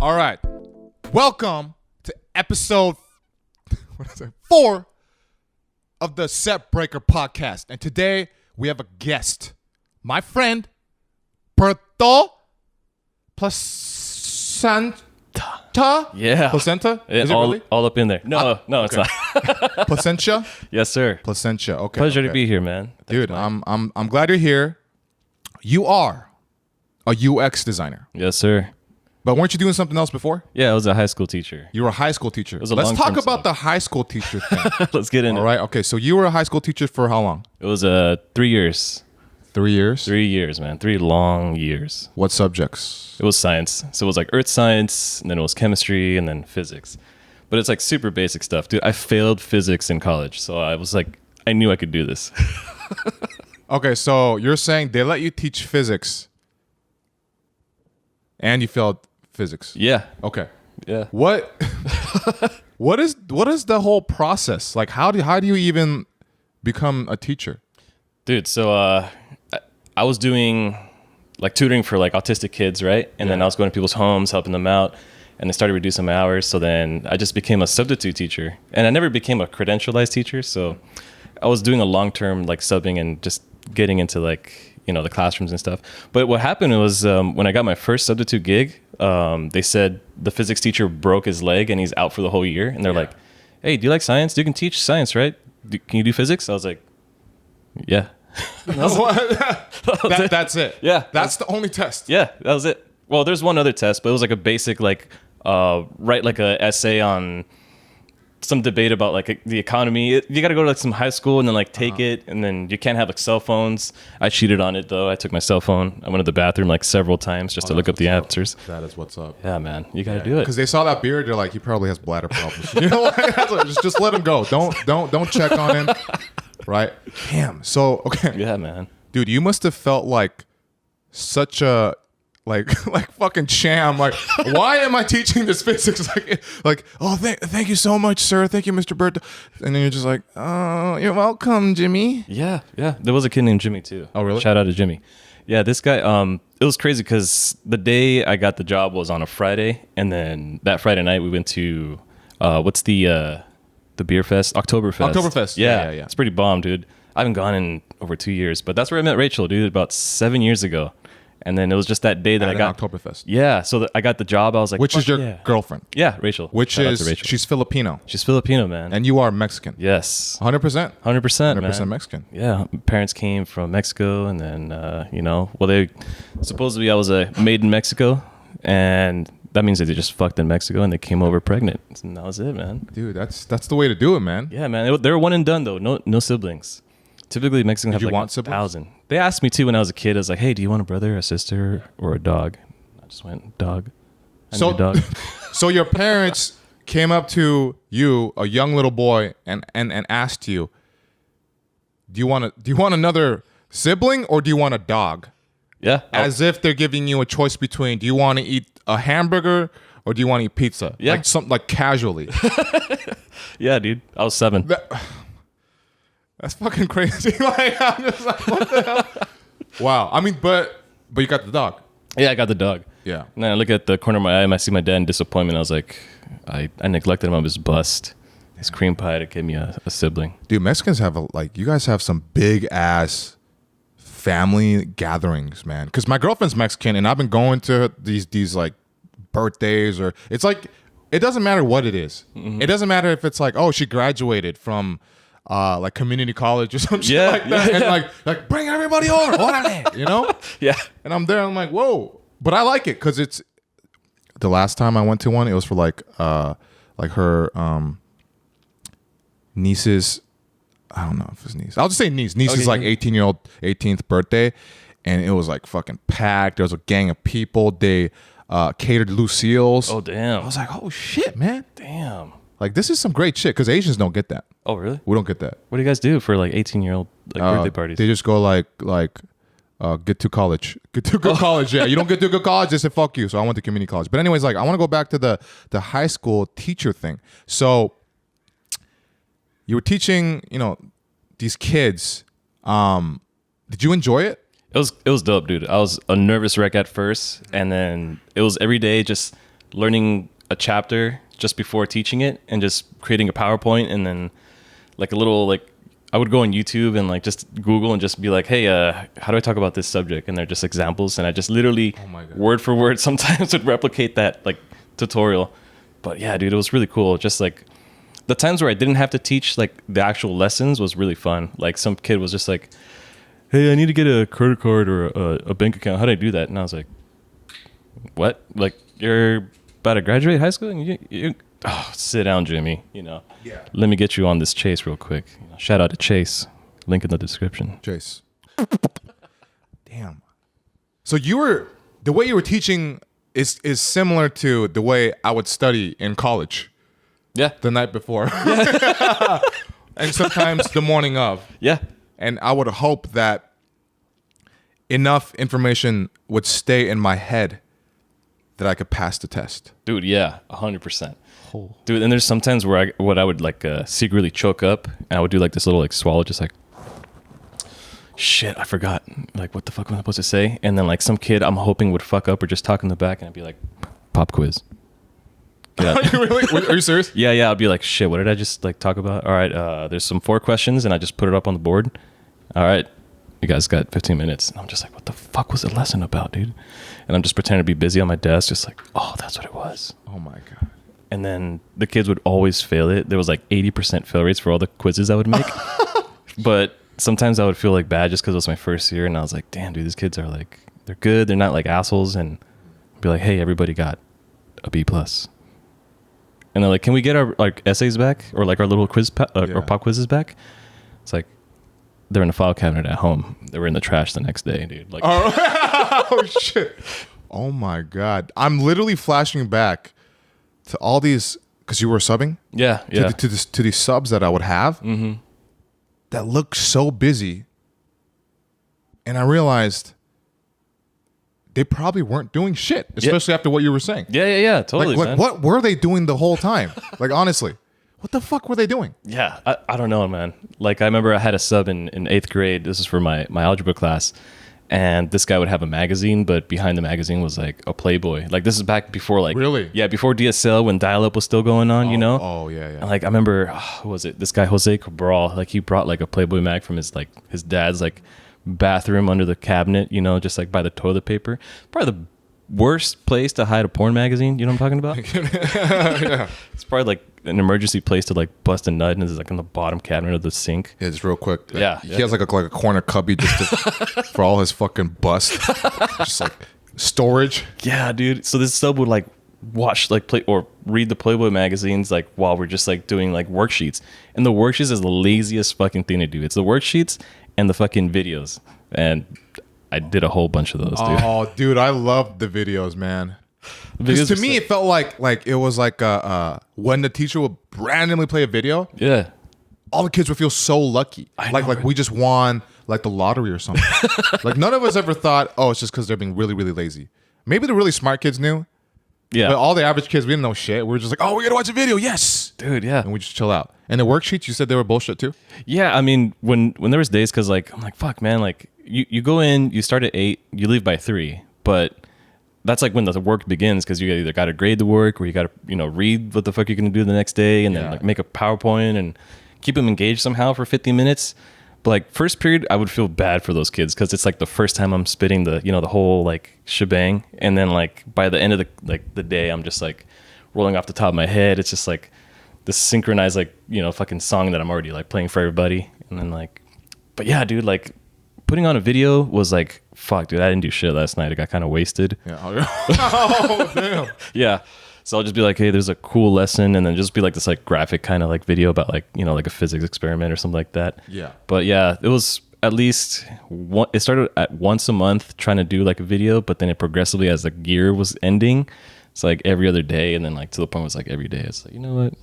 All right. Welcome to episode 4 of the Set Breaker podcast. And today we have a guest. My friend, Berto Plascencia. Yeah. Placenta? Is it really? All up in there. No, it's not. Placencia? Yes, sir. Placencia. Okay. Pleasure to be here, man. Dude, I'm glad you're here. You are a UX designer. Yes, sir. But weren't you doing something else before? Yeah, I was a high school teacher. You were a high school teacher. was a Let's talk long-term about sub. the high school teacher thing. Let's get into All it. right. Okay. So you were a high school teacher for how long? It was 3 years. 3 years? 3 years, man. 3 long years. What subjects? It was science. So it was like earth science, and then it was chemistry, and then physics. But it's like super basic stuff. Dude, I failed physics in college. So I was like, I knew I could do this. Okay. So you're saying they let you teach physics and you failed physics. Yeah. Okay. Yeah. What is the whole process? Like how do you even become a teacher? Dude, so I was doing like tutoring for like autistic kids, right? And then I was going to people's homes, helping them out, and they started reducing my hours. So then I just became a substitute teacher, and I never became a credentialized teacher. So I was doing a long-term like subbing and just getting into like, you know, the classrooms and stuff. But what happened was when I got my first substitute gig, they said the physics teacher broke his leg and he's out for the whole year. And they're like, hey, do you like science? You can teach science, right? Can you do physics? I was like, yeah. That's it. Yeah. That's the only test. Yeah, that was it. Well, there's one other test, but it was like a basic, like, write like a essay on some debate about like the economy. You got to go to like some high school and then like take it, and then you can't have like cell phones. I cheated on it though. I took my cell phone. I went to the bathroom like several times just to look up the answers. That is what's up. Yeah, man, you got to do it. Because they saw that beard, they're like, he probably has bladder problems. You know, just let him go. Don't check on him. Right? Damn. So okay. Yeah, man. Dude, you must have felt like such a like fucking sham. Like, why am I teaching this physics? Like, oh, thank you so much, sir. Thank you, Mr. Berto. And then you're just like, oh, you're welcome, Jimmy. Yeah. There was a kid named Jimmy too. Oh, really? Shout out to Jimmy. Yeah, this guy. It was crazy because the day I got the job was on a Friday, and then that Friday night we went to what's the beer fest? Oktoberfest. Yeah. It's pretty bomb, dude. I haven't gone in over 2 years, but that's where I met Rachel, dude, about 7 years ago. And then it was just that day that I got Oktoberfest. Yeah, so I got the job. I was like, which is your girlfriend? Yeah, Rachel. Which Shout out is to Rachel. she's Filipino. She's Filipino, man. And you are Mexican. Yes. 100%. 100%, 100% man. Mexican. Yeah, parents came from Mexico, and then they supposedly I was made in Mexico, and that means that they just fucked in Mexico and they came over pregnant, and that was it, man. Dude, that's the way to do it, man. Yeah, man. They were one and done though. No siblings. Typically, Mexicans have you like want siblings? 1,000. They asked me too when I was a kid. I was like, "Hey, do you want a brother, a sister, or a dog?" I just went, "Dog." I need a dog. So your parents came up to you, a young little boy, and asked you, do you want another sibling or do you want a dog? Yeah. As if they're giving you a choice between, do you want to eat a hamburger or do you want to eat pizza? Yeah. Like something like casually. Yeah, dude. I was 7. That's fucking crazy. Like, I'm just like, what the hell? Wow. I mean, but you got the dog. Yeah, I got the dog. Yeah. And then I look at the corner of my eye and I see my dad in disappointment. I was like, I neglected him. I was bust. His cream pie to give me a sibling. Dude, Mexicans have you guys have some big ass family gatherings, man. Because my girlfriend's Mexican and I've been going to these like birthdays, or it's like, it doesn't matter what it is. Mm-hmm. It doesn't matter if it's like, oh, she graduated from like community college or some shit like that. Yeah. And like bring everybody over, órale, you know? Yeah. And I'm there, I'm like, whoa. But I like it because it's the last time I went to one, it was for like her niece's, I don't know if it's niece. I'll just say niece. Niece's like 18-year-old 18th birthday, and it was like fucking packed. There was a gang of people. They catered Lucille's. Oh, damn. I was like, oh shit, man. Damn. Like, this is some great shit because Asians don't get that. Oh, really? We don't get that. What do you guys do for like 18-year-old like birthday parties? They just go like get to college. Get to good college. Yeah, you don't get to a good college, they say fuck you. So I went to community college. But anyways, like I want to go back to the high school teacher thing. So you were teaching, these kids. Did you enjoy it? It was dope, dude. I was a nervous wreck at first, and then it was every day just learning a chapter just before teaching it and just creating a PowerPoint, and then like a little like I would go on YouTube and like just Google and just be like, hey, how do I talk about this subject? And they're just examples, and I just literally word for word sometimes would replicate that like tutorial. But yeah, dude, it was really cool. Just like the times where I didn't have to teach like the actual lessons was really fun. Like some kid was just like, hey, I need to get a credit card or a bank account. How do I do that? And I was like, what? Like, you're about to graduate high school? And you sit down, Jimmy. Yeah. Let me get you on this Chase real quick. Shout out to Chase. Link in the description. Chase. Damn. So the way you were teaching is similar to the way I would study in college. Yeah. The night before. Yeah. And sometimes the morning of. Yeah. And I would hope that enough information would stay in my head that I could pass the test. Dude, yeah, 100%. Dude, and there's sometimes where I would like secretly choke up, and I would do like this little like swallow, just like, shit, I forgot. Like, what the fuck was I supposed to say? And then like some kid I'm hoping would fuck up or just talk in the back, and I'd be like, pop quiz. Are you really? Are you serious? Yeah. I'd be like, shit, what did I just like talk about? All right, there's some 4 questions, and I just put it up on the board. All right, you guys got 15 minutes. And I'm just like, what the fuck was the lesson about, dude? And I'm just pretending to be busy on my desk, just like, oh, that's what it was. Oh my God. And then the kids would always fail it. There was like 80% fail rates for all the quizzes I would make. But sometimes I would feel like bad just because it was my first year. And I was like, damn, dude, these kids are like, they're good. They're not like assholes. And I'd be like, hey, everybody got a B+. And they're like, can we get our like essays back? Or like our little quiz or pop quizzes back? It's like, they're in the file cabinet at home. They were in the trash the next day, dude. Like, oh shit. Oh my God. I'm literally flashing back to all these, because you were subbing? Yeah. To these subs that I would have that looked so busy. And I realized they probably weren't doing shit, especially after what you were saying. Yeah. Totally, like man. What were they doing the whole time? Like, honestly, what the fuck were they doing? Yeah, I don't know, man. Like, I remember I had a sub in 8th grade. This is for my algebra class. And this guy would have a magazine, but behind the magazine was like a Playboy. Like, this is back before like... Really? Yeah, before DSL, when dial-up was still going on, you know? Oh, yeah. And like, I remember, who was it? This guy, Jose Cabral, like, he brought like a Playboy mag from his dad's like bathroom under the cabinet, you know, just like by the toilet paper. Probably the worst place to hide a porn magazine, you know what I'm talking about? Yeah. It's probably like an emergency place to like bust a nut, and it's like in the bottom cabinet of the sink. Yeah, just real quick. Yeah. He has like a corner cubby just for all his fucking bust. Just like storage. Yeah, dude. So this sub would like watch like play or read the Playboy magazines like while we're just like doing like worksheets. And the worksheets is the laziest fucking thing to do. It's the worksheets and the fucking videos. And I did a whole bunch of those, dude. Oh, dude, I loved the videos, man. Because to me, it felt like it was like when the teacher would randomly play a video. Yeah, all the kids would feel so lucky, like we just won like the lottery or something. Like none of us ever thought, oh, it's just because they're being really, really lazy. Maybe the really smart kids knew. Yeah, but all the average kids, we didn't know shit. We were just like, oh, we gotta watch a video, yes, dude, yeah, and we just chill out. And the worksheets, you said they were bullshit too. Yeah, I mean, when there was days, because like I'm like, fuck, man, like you go in, you start at 8, you leave by 3, but that's like when the work begins, because you either got to grade the work or you got to read what the fuck you're gonna do the next day, and then like make a PowerPoint and keep them engaged somehow for 50 minutes. But like first period, I would feel bad for those kids because it's like the first time I'm spitting the the whole like shebang, and then like by the end of the day, I'm just like rolling off the top of my head. It's just like this synchronized like fucking song that I'm already like playing for everybody, and then like, but yeah, dude, like putting on a video was like, fuck, dude, I didn't do shit last night. I got kind of wasted. Yeah. Oh, damn. Yeah. So I'll just be like, hey, there's a cool lesson, and then just be like this like graphic kind of like video about like like a physics experiment or something like that. Yeah. But yeah, it was at least it started at once a month trying to do like a video, but then it progressively, as the year was ending, it's like every other day, and then like to the point where it's like every day. It's like, you know what?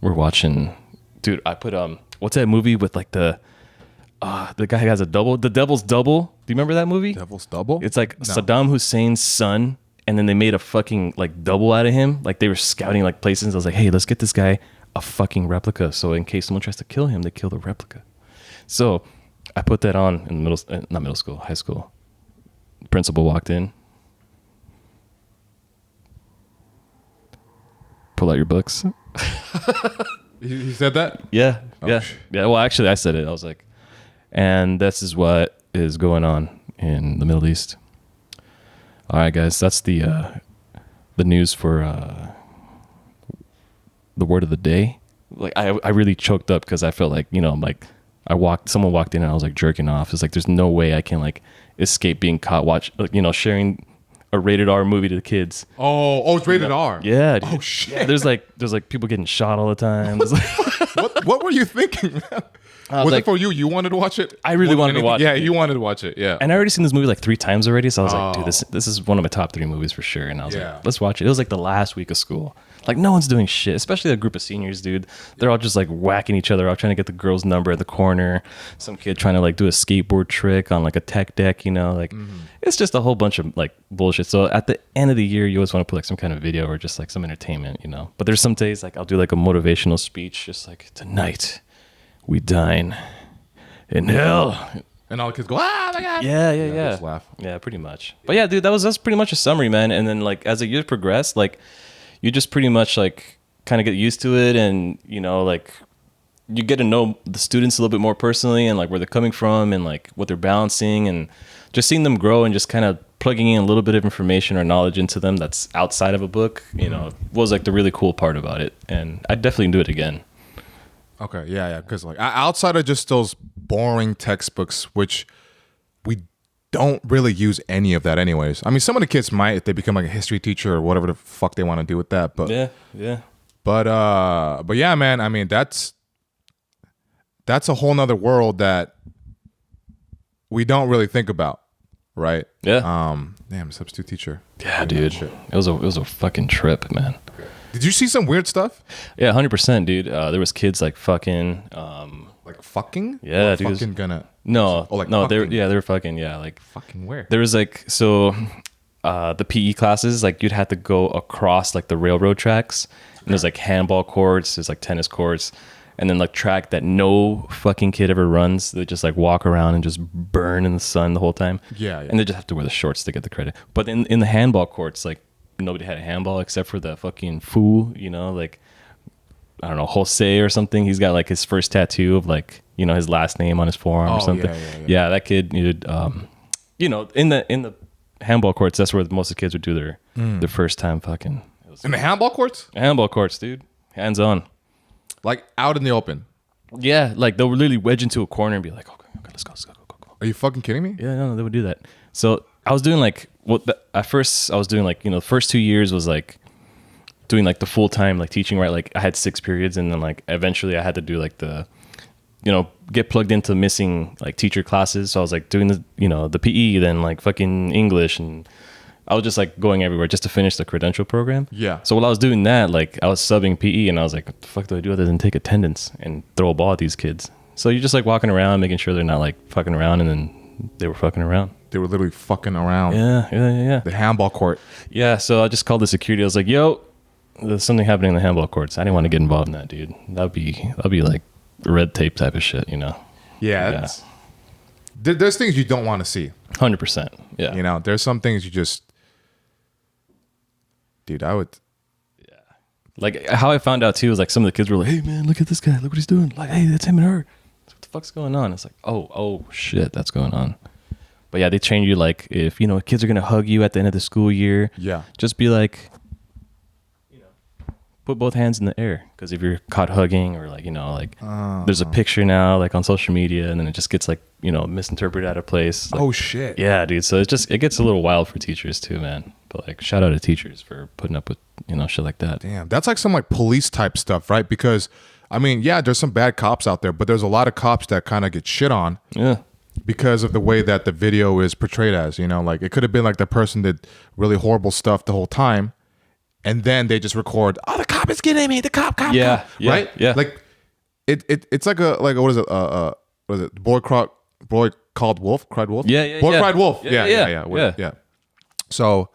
We're watching, dude. I put what's that movie with like the guy has a double, The Devil's Double. Do you remember that movie? Devil's Double? It's like Saddam Hussein's son, and then they made a fucking like double out of him. Like they were scouting like places. I was like, hey, let's get this guy a fucking replica, so in case someone tries to kill him, they kill the replica. So I put that on in high school. Principal walked in. pull out your books. He said that? Yeah, Oh, yeah, yeah. Well, actually, I said it. I was like, and this is what is going on in the Middle East. All right, guys, that's the news for the word of the day. Like, I really choked up because I felt like, you know, like someone walked in and I was like jerking off. It's like there's no way I can like escape being caught sharing a rated R movie to the kids. Oh, it's rated R. Yeah. Dude. Oh shit. Yeah, there's like people getting shot all the time. What were you thinking? Was it for you? You wanted to watch it? I really wanted to watch it. Yeah, you wanted to watch it. Yeah. And I already seen this movie like 3 times already, so I was like, dude, this is one of my top 3 movies for sure. And I was like, let's watch it. It was like the last week of school. Like no one's doing shit, especially a group of seniors, dude. They're all just like whacking each other out, trying to get the girl's number at the corner. Some kid trying to like do a skateboard trick on like a tech deck, you know, like it's just a whole bunch of like bullshit. So at the end of the year, you always want to put like some kind of video or just like some entertainment, you know. But there's some days like I'll do like a motivational speech, just like tonight we dine in hell. And all the kids go, ah, my God. Yeah. Just laugh. Yeah, pretty much. But yeah, dude, that's pretty much a summary, man. And then like as the years progress, like you just pretty much like kind of get used to it, and you know, like you get to know the students a little bit more personally and like where they're coming from and like what they're balancing, and just seeing them grow and just kind of plugging in a little bit of information or knowledge into them that's outside of a book, you know, was like the really cool part about it. And I'd definitely do it again. Okay, yeah, because like outside of just those boring textbooks, which we don't really use any of that anyways. I mean, some of the kids might if they become like a history teacher or whatever the fuck they want to do with that. But yeah. But yeah, man. I mean, that's a whole nother world that we don't really think about, right? Yeah. Damn, substitute teacher. Yeah, dude. It was a fucking trip, man. Did you see some weird stuff? Yeah, 100%, dude. There was kids like fucking. Like fucking? Yeah, or dude. Fucking gonna. No, Oh, like no, fucking. they were fucking, yeah, like Fucking where? there was like the PE classes, like you'd have to go across like the railroad tracks, and there's like handball courts, there's like tennis courts, and then like track that no fucking kid ever runs. They just like walk around and just burn in the sun the whole time. Yeah. And they just have to wear the shorts to get the credit. But in the handball courts, like nobody had a handball except for the fucking fool, you know, like I don't know, Jose or something. He's got like his first tattoo of like, you know, his last name on his forearm or something. Yeah, that kid needed, you know, in the handball courts, that's where most of the kids would do their first time fucking. In the handball courts? Handball courts, dude. Hands on. Like out in the open? Yeah, like they'll literally wedge into a corner and be like, okay, let's go. Are you fucking kidding me? Yeah, no, they would do that. So I was doing like, at first I was doing like, you know, the first 2 years was like doing like the full time like teaching, right? Like I had 6 periods, and then like eventually I had to do like the, you know, get plugged into missing like teacher classes. So I was like doing the, you know, the PE, then like fucking English, and I was just like going everywhere just to finish the credential program. Yeah. So while I was doing that, like I was subbing PE, and I was like, what the fuck do I do other than take attendance and throw a ball at these kids? So you're just like walking around, making sure they're not like fucking around, and then they were fucking around. They were literally fucking around. Yeah. The handball court. Yeah, so I just called the security. I was like, yo, there's something happening in the handball courts. I didn't want to get involved in that, dude. That'd be like red tape type of shit, you know? Yeah. There's things you don't want to see. 100%. Yeah. You know, there's some things you just... Dude, I would... Like, how I found out, too, was like some of the kids were like, hey, man, look at this guy. Look what he's doing. Like, hey, that's him and her. What the fuck's going on? It's like, oh, shit, that's going on. But yeah, they train you like if, you know, kids are going to hug you at the end of the school year. Yeah. Just be like, you know, put both hands in the air. Because if you're caught hugging or like, you know, like there's a picture now like on social media, and then it just gets like, you know, misinterpreted out of place. Like, oh, shit. Yeah, dude. So it gets a little wild for teachers too, man. But like shout out to teachers for putting up with, you know, shit like that. Damn. That's like some like police type stuff, right? Because, I mean, yeah, there's some bad cops out there, but there's a lot of cops that kind of get shit on. Yeah. Because of the way that the video is portrayed as, you know, like it could have been like the person did really horrible stuff the whole time, and then they just record, oh, the cop is getting me, the cop, yeah, right? Yeah. Like it's like what is it? Boy called wolf, cried wolf. Yeah. Boy cried wolf. Yeah. Yeah. So,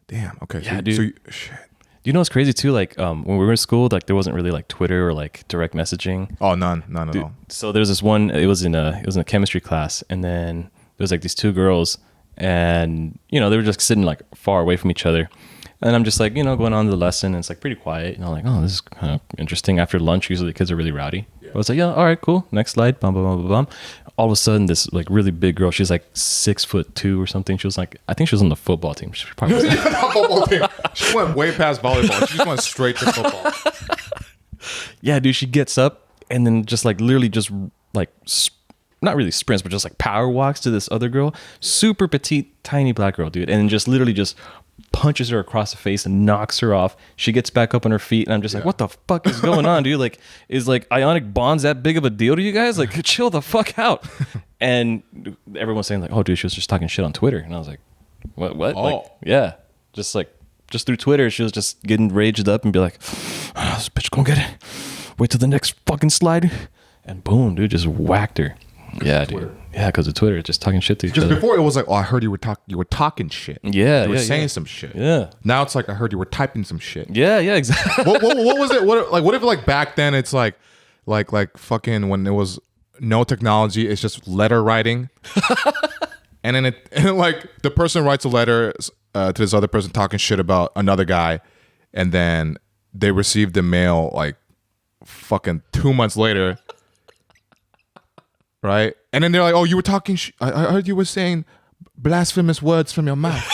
damn. Okay. Yeah, so, dude. Shit. You know what's crazy too? Like when we were in school, like there wasn't really like Twitter or like direct messaging. Oh, none at all. So there was this one. It was in a chemistry class, and then there was like these 2 girls, and you know they were just sitting like far away from each other, And I'm just like, you know, going on to the lesson, and it's like pretty quiet. And I'm like, oh, this is kind of interesting. After lunch, usually the kids are really rowdy. Yeah. I was like, yeah, all right, cool. Next slide. Bum, bum, bum, bum, bum. All of a sudden, this like really big girl, she's like 6'2" or something. She was like, I think she was on the football team. She probably was the football team. She went way past volleyball. She just went straight to football. Yeah, dude, she gets up and then just like literally just like not really sprints, but just like power walks to this other girl, super petite, tiny black girl, dude, and then just literally just punches her across the face and knocks her off. She gets back up on her feet, and I'm just like, what the fuck is going on, dude? Like, is like ionic bonds that big of a deal to you guys? Like, chill the fuck out. And everyone's saying like, oh, dude, she was just talking shit on Twitter, and I was like, what? Oh. Like, yeah, just through Twitter, she was just getting raged up and be like, oh, this bitch gonna get it. Wait till the next fucking slide, and boom, dude, just whacked her. Yeah, dude. Yeah, because of Twitter, just talking shit to each other. Just before it was like, oh, I heard you were talking shit. Yeah, you were saying some shit. Yeah. Now it's like I heard you were typing some shit. Yeah, exactly. what was it? What if like back then it's like fucking when there was no technology, it's just letter writing, and then like the person writes a letter to this other person talking shit about another guy, and then they receive the mail like fucking 2 months later. Right? And then they're like, oh, you were talking I heard you were saying blasphemous words from your mouth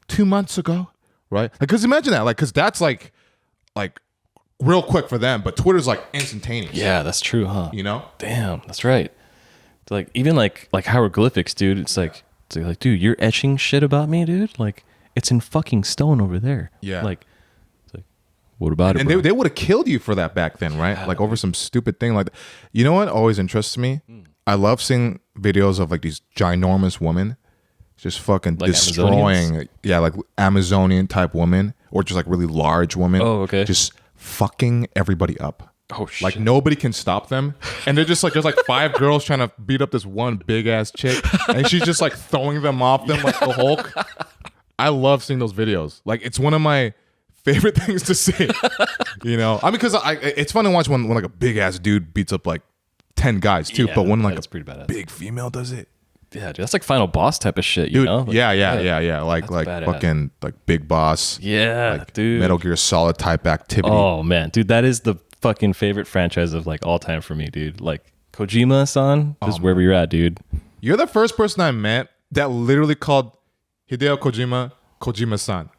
2 months ago. Right? Like, because imagine that. Like, because that's like real quick for them, but Twitter's like instantaneous. Yeah, that's true, huh? You know? Damn, that's right. Like, even like hieroglyphics, dude. It's like, dude, you're etching shit about me, dude? Like, it's in fucking stone over there. Yeah. Like, what about it? And they would have killed you for that back then, right? Like over some stupid thing like that. You know what always interests me? I love seeing videos of like these ginormous women just fucking like destroying, like Amazonian type women, or just like really large women. Oh, okay. Just fucking everybody up. Oh shit. Like nobody can stop them. And they're just like, there's like 5 girls trying to beat up this one big ass chick, and she's just like throwing them off them like the Hulk. I love seeing those videos. Like it's one of my favorite things to see. You know, I mean, because it's fun to watch when like a big ass dude beats up like 10 guys too, but when like a pretty badass. Big female does it, yeah, dude, that's like final boss type of shit, you dude. know? Like, yeah. Like badass. Fucking like Big Boss, yeah, like dude. Metal Gear Solid type activity. Oh man, dude, that is the fucking favorite franchise of like all time for me, dude. Like Kojima-san, just wherever you're at, dude. You're the first person I met that literally called Hideo Kojima-san.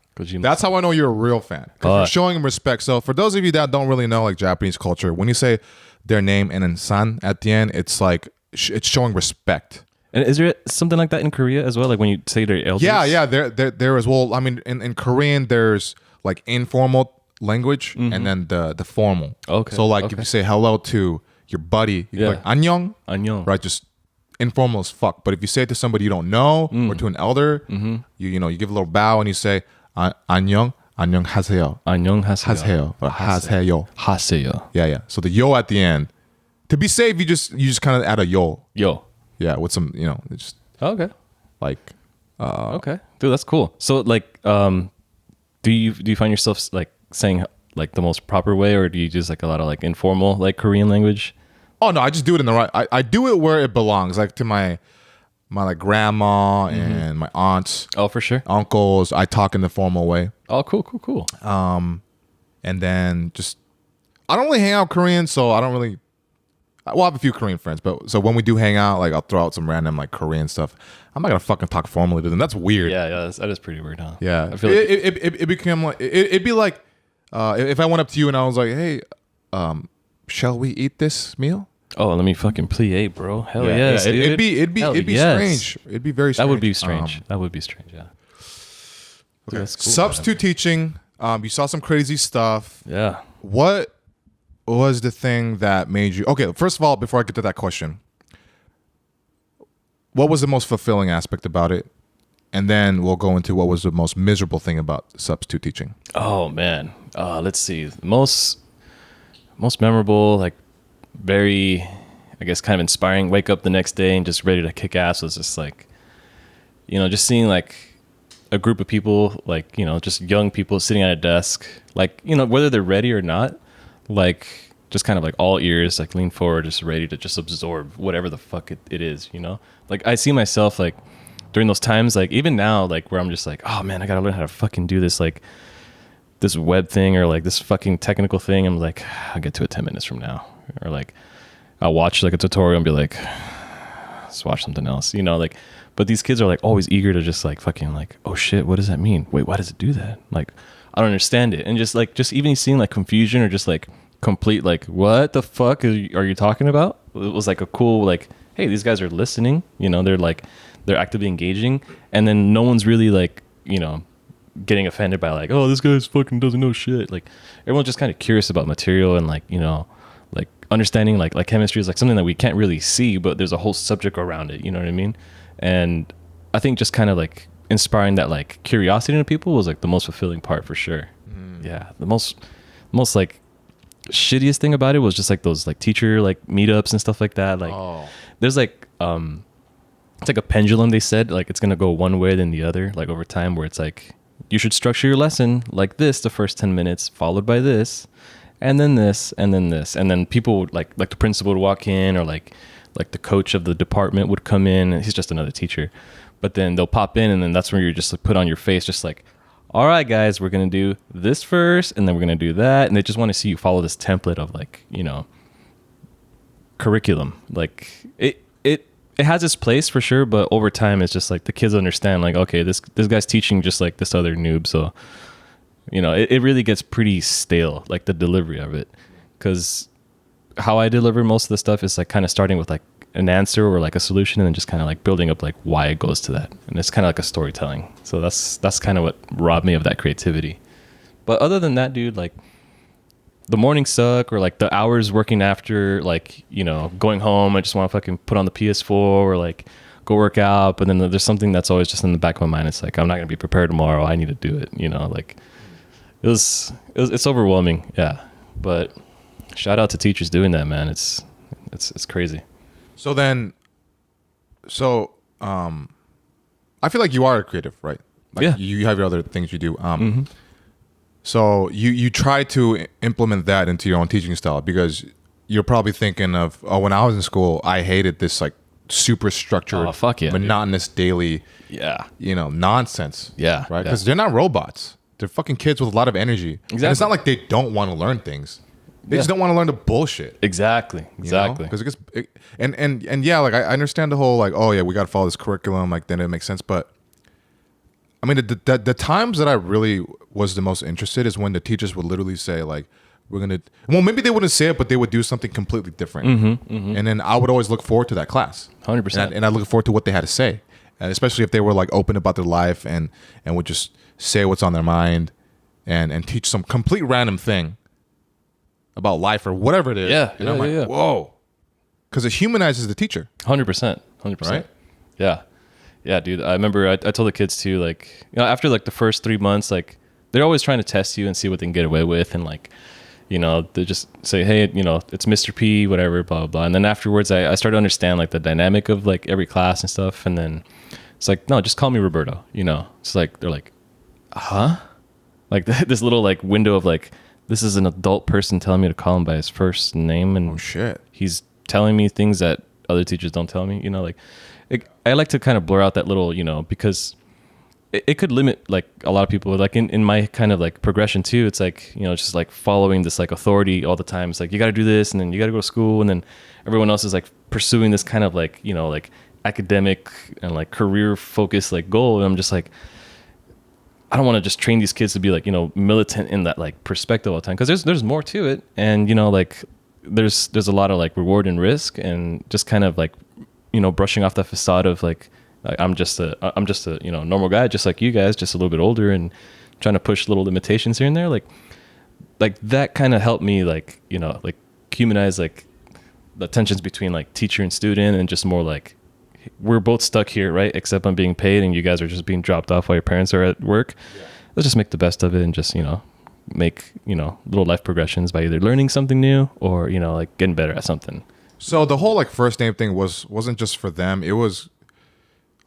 That's how I know you're a real fan, because you're showing him respect. So for those of you that don't really know like Japanese culture, when you say their name and then san at the end, it's like it's showing respect. And is there something like that in Korea as well? Like when you say their elders? Yeah, there as well. I mean, in Korean, there's like informal language and then the formal. Okay. So like if you say hello to your buddy, you're like 안녕, right? Just informal as fuck. But if you say it to somebody you don't know or to an elder, you know, you give a little bow and you say 안녕, 안녕하세요. 안녕하세요. 하세요. 하세요. Yeah. So the yo at the end. To be safe, you just kind of add a yo. Yo. Yeah, with some, you know, just okay. Like okay. Dude, that's cool. So like do you find yourself like saying like the most proper way, or do you just like a lot of like informal like Korean language? Oh no, I just do it in the right. I do it where it belongs, like to my like grandma and my aunts. Oh, for sure. Uncles. I talk in the formal way. Oh, cool. And then just I don't really hang out Korean, so I don't really. Well, I have a few Korean friends, but so when we do hang out, like I'll throw out some random like Korean stuff. I'm not gonna fucking talk formally to them. That's weird. Yeah, that is pretty weird, huh? Yeah, I feel like it became like it'd be like if I went up to you and I was like, hey, shall we eat this meal? Oh, let me fucking plie, bro. Hell yes, dude. It'd be strange. It'd be very strange. That would be strange. Yeah. Okay. That's cool, substitute teaching. You saw some crazy stuff. Yeah. What was the thing that made you? Okay, first of all, before I get to that question, what was the most fulfilling aspect about it? And then we'll go into what was the most miserable thing about substitute teaching. Oh man, let's see. The most memorable, like very, I guess, kind of inspiring. Wake up the next day and just ready to kick ass was just like, you know, just seeing like a group of people, like, you know, just young people sitting at a desk, like, you know, whether they're ready or not, like just kind of like all ears, like lean forward, just ready to just absorb whatever the fuck it is, you know? Like I see myself like during those times, like even now, like where I'm just like, oh man, I gotta learn how to fucking do this, like this web thing or like this fucking technical thing. I'm like, I'll get to it 10 minutes from now. Or like I'll watch like a tutorial and be like, let's watch something else, you know, like, but these kids are like always eager to just like fucking like, oh shit, what does that mean? Wait, why does it do that? Like, I don't understand it. And just even seeing like confusion or just like complete, like, what the fuck are you talking about? It was like a cool, like, hey, these guys are listening, you know, they're actively engaging. And then no one's really like, you know, getting offended by like, oh, this guy's fucking doesn't know shit. Like everyone's just kind of curious about material and like, you know, like understanding like chemistry is like something that we can't really see, but there's a whole subject around it. You know what I mean? And I think just kind of like inspiring that like curiosity in people was like the most fulfilling part for sure. Yeah. The most like shittiest thing about it was just like those like teacher like meetups and stuff like that. Like there's like, it's like a pendulum. They said like, it's going to go one way then the other, like over time, where it's like, you should structure your lesson like this, the first 10 minutes followed by this, and then this, and then this. And then people would like the principal would walk in, or like the coach of the department would come in, and he's just another teacher. But then they'll pop in, and then that's where you're just like put on your face, just like, all right, guys, we're going to do this first, and then we're going to do that. And they just want to see you follow this template of like, you know, curriculum. Like it has its place for sure, but over time it's just like the kids understand like, okay, this guy's teaching just like this other noob. So, you know, it really gets pretty stale, like the delivery of it. Because how I deliver most of the stuff is like kind of starting with like an answer or like a solution, and then just kind of like building up like why it goes to that. And it's kind of like a storytelling. So that's kind of what robbed me of that creativity. But other than that, dude, like the mornings suck, or like the hours working after, like, you know, going home, I just want to fucking put on the PS4 or like go work out. But then there's something that's always just in the back of my mind. It's like, I'm not going to be prepared tomorrow. I need to do it. You know, like it's overwhelming. Yeah. But shout out to teachers doing that, man. It's crazy. So then, I feel like you are a creative, right? Like yeah. You have your other things you do. So you try to implement that into your own teaching style, because you're probably thinking of, oh, when I was in school, I hated this like super structured, monotonous daily, you know, nonsense. Yeah. Right. Because they're not robots. They're fucking kids with a lot of energy. Exactly. And it's not like they don't want to learn things. They just don't want to learn the bullshit. Exactly. Because and yeah, like I understand the whole like, oh yeah, we got to follow this curriculum. Like then it makes sense. But I mean, the times that I really was the most interested is when the teachers would literally say like, we're going to, well, maybe they wouldn't say it, but they would do something completely different. And then I would always look forward to that class. 100%. And I look forward to what they had to say. And especially if they were like open about their life and would just say what's on their mind and teach some complete random thing about life or whatever it is. Yeah. And I'm like, whoa. Because it humanizes the teacher. 100%. 100%. Right? Yeah. Yeah, dude. I remember I told the kids too, like, you know, after like the first 3 months, like they're always trying to test you and see what they can get away with. And like, you know, they just say, hey, you know, it's Mr. P, whatever, blah, blah, blah. And then afterwards, I started to understand like the dynamic of like every class and stuff. And then it's like, no, just call me Roberto. You know, it's like, they're like, huh? Like this little like window of like, this is an adult person telling me to call him by his first name. And oh, shit. He's telling me things that other teachers don't tell me, you know, like I like to kind of blur out that little, you know, because it could limit like a lot of people. Like in my kind of like progression too, it's like, you know, just like following this like authority all the time. It's like, you got to do this, and then you got to go to school, and then everyone else is like pursuing this kind of like, you know, like academic and like career focused like goal. And I'm just like, I don't want to just train these kids to be like, you know, militant in that like perspective all the time, because there's more to it. And, you know, like there's a lot of like reward and risk, and just kind of like, you know, brushing off that facade of like I'm just a you know, normal guy just like you guys, just a little bit older, and trying to push little limitations here and there. Like that kind of helped me, like, you know, like humanize like the tensions between like teacher and student, and just more like, we're both stuck here, right? Except I'm being paid, and you guys are just being dropped off while your parents are at work. Yeah. Let's just make the best of it, and just, you know, make, you know, little life progressions by either learning something new or, you know, like getting better at something. So the whole like first name thing wasn't just for them. It was,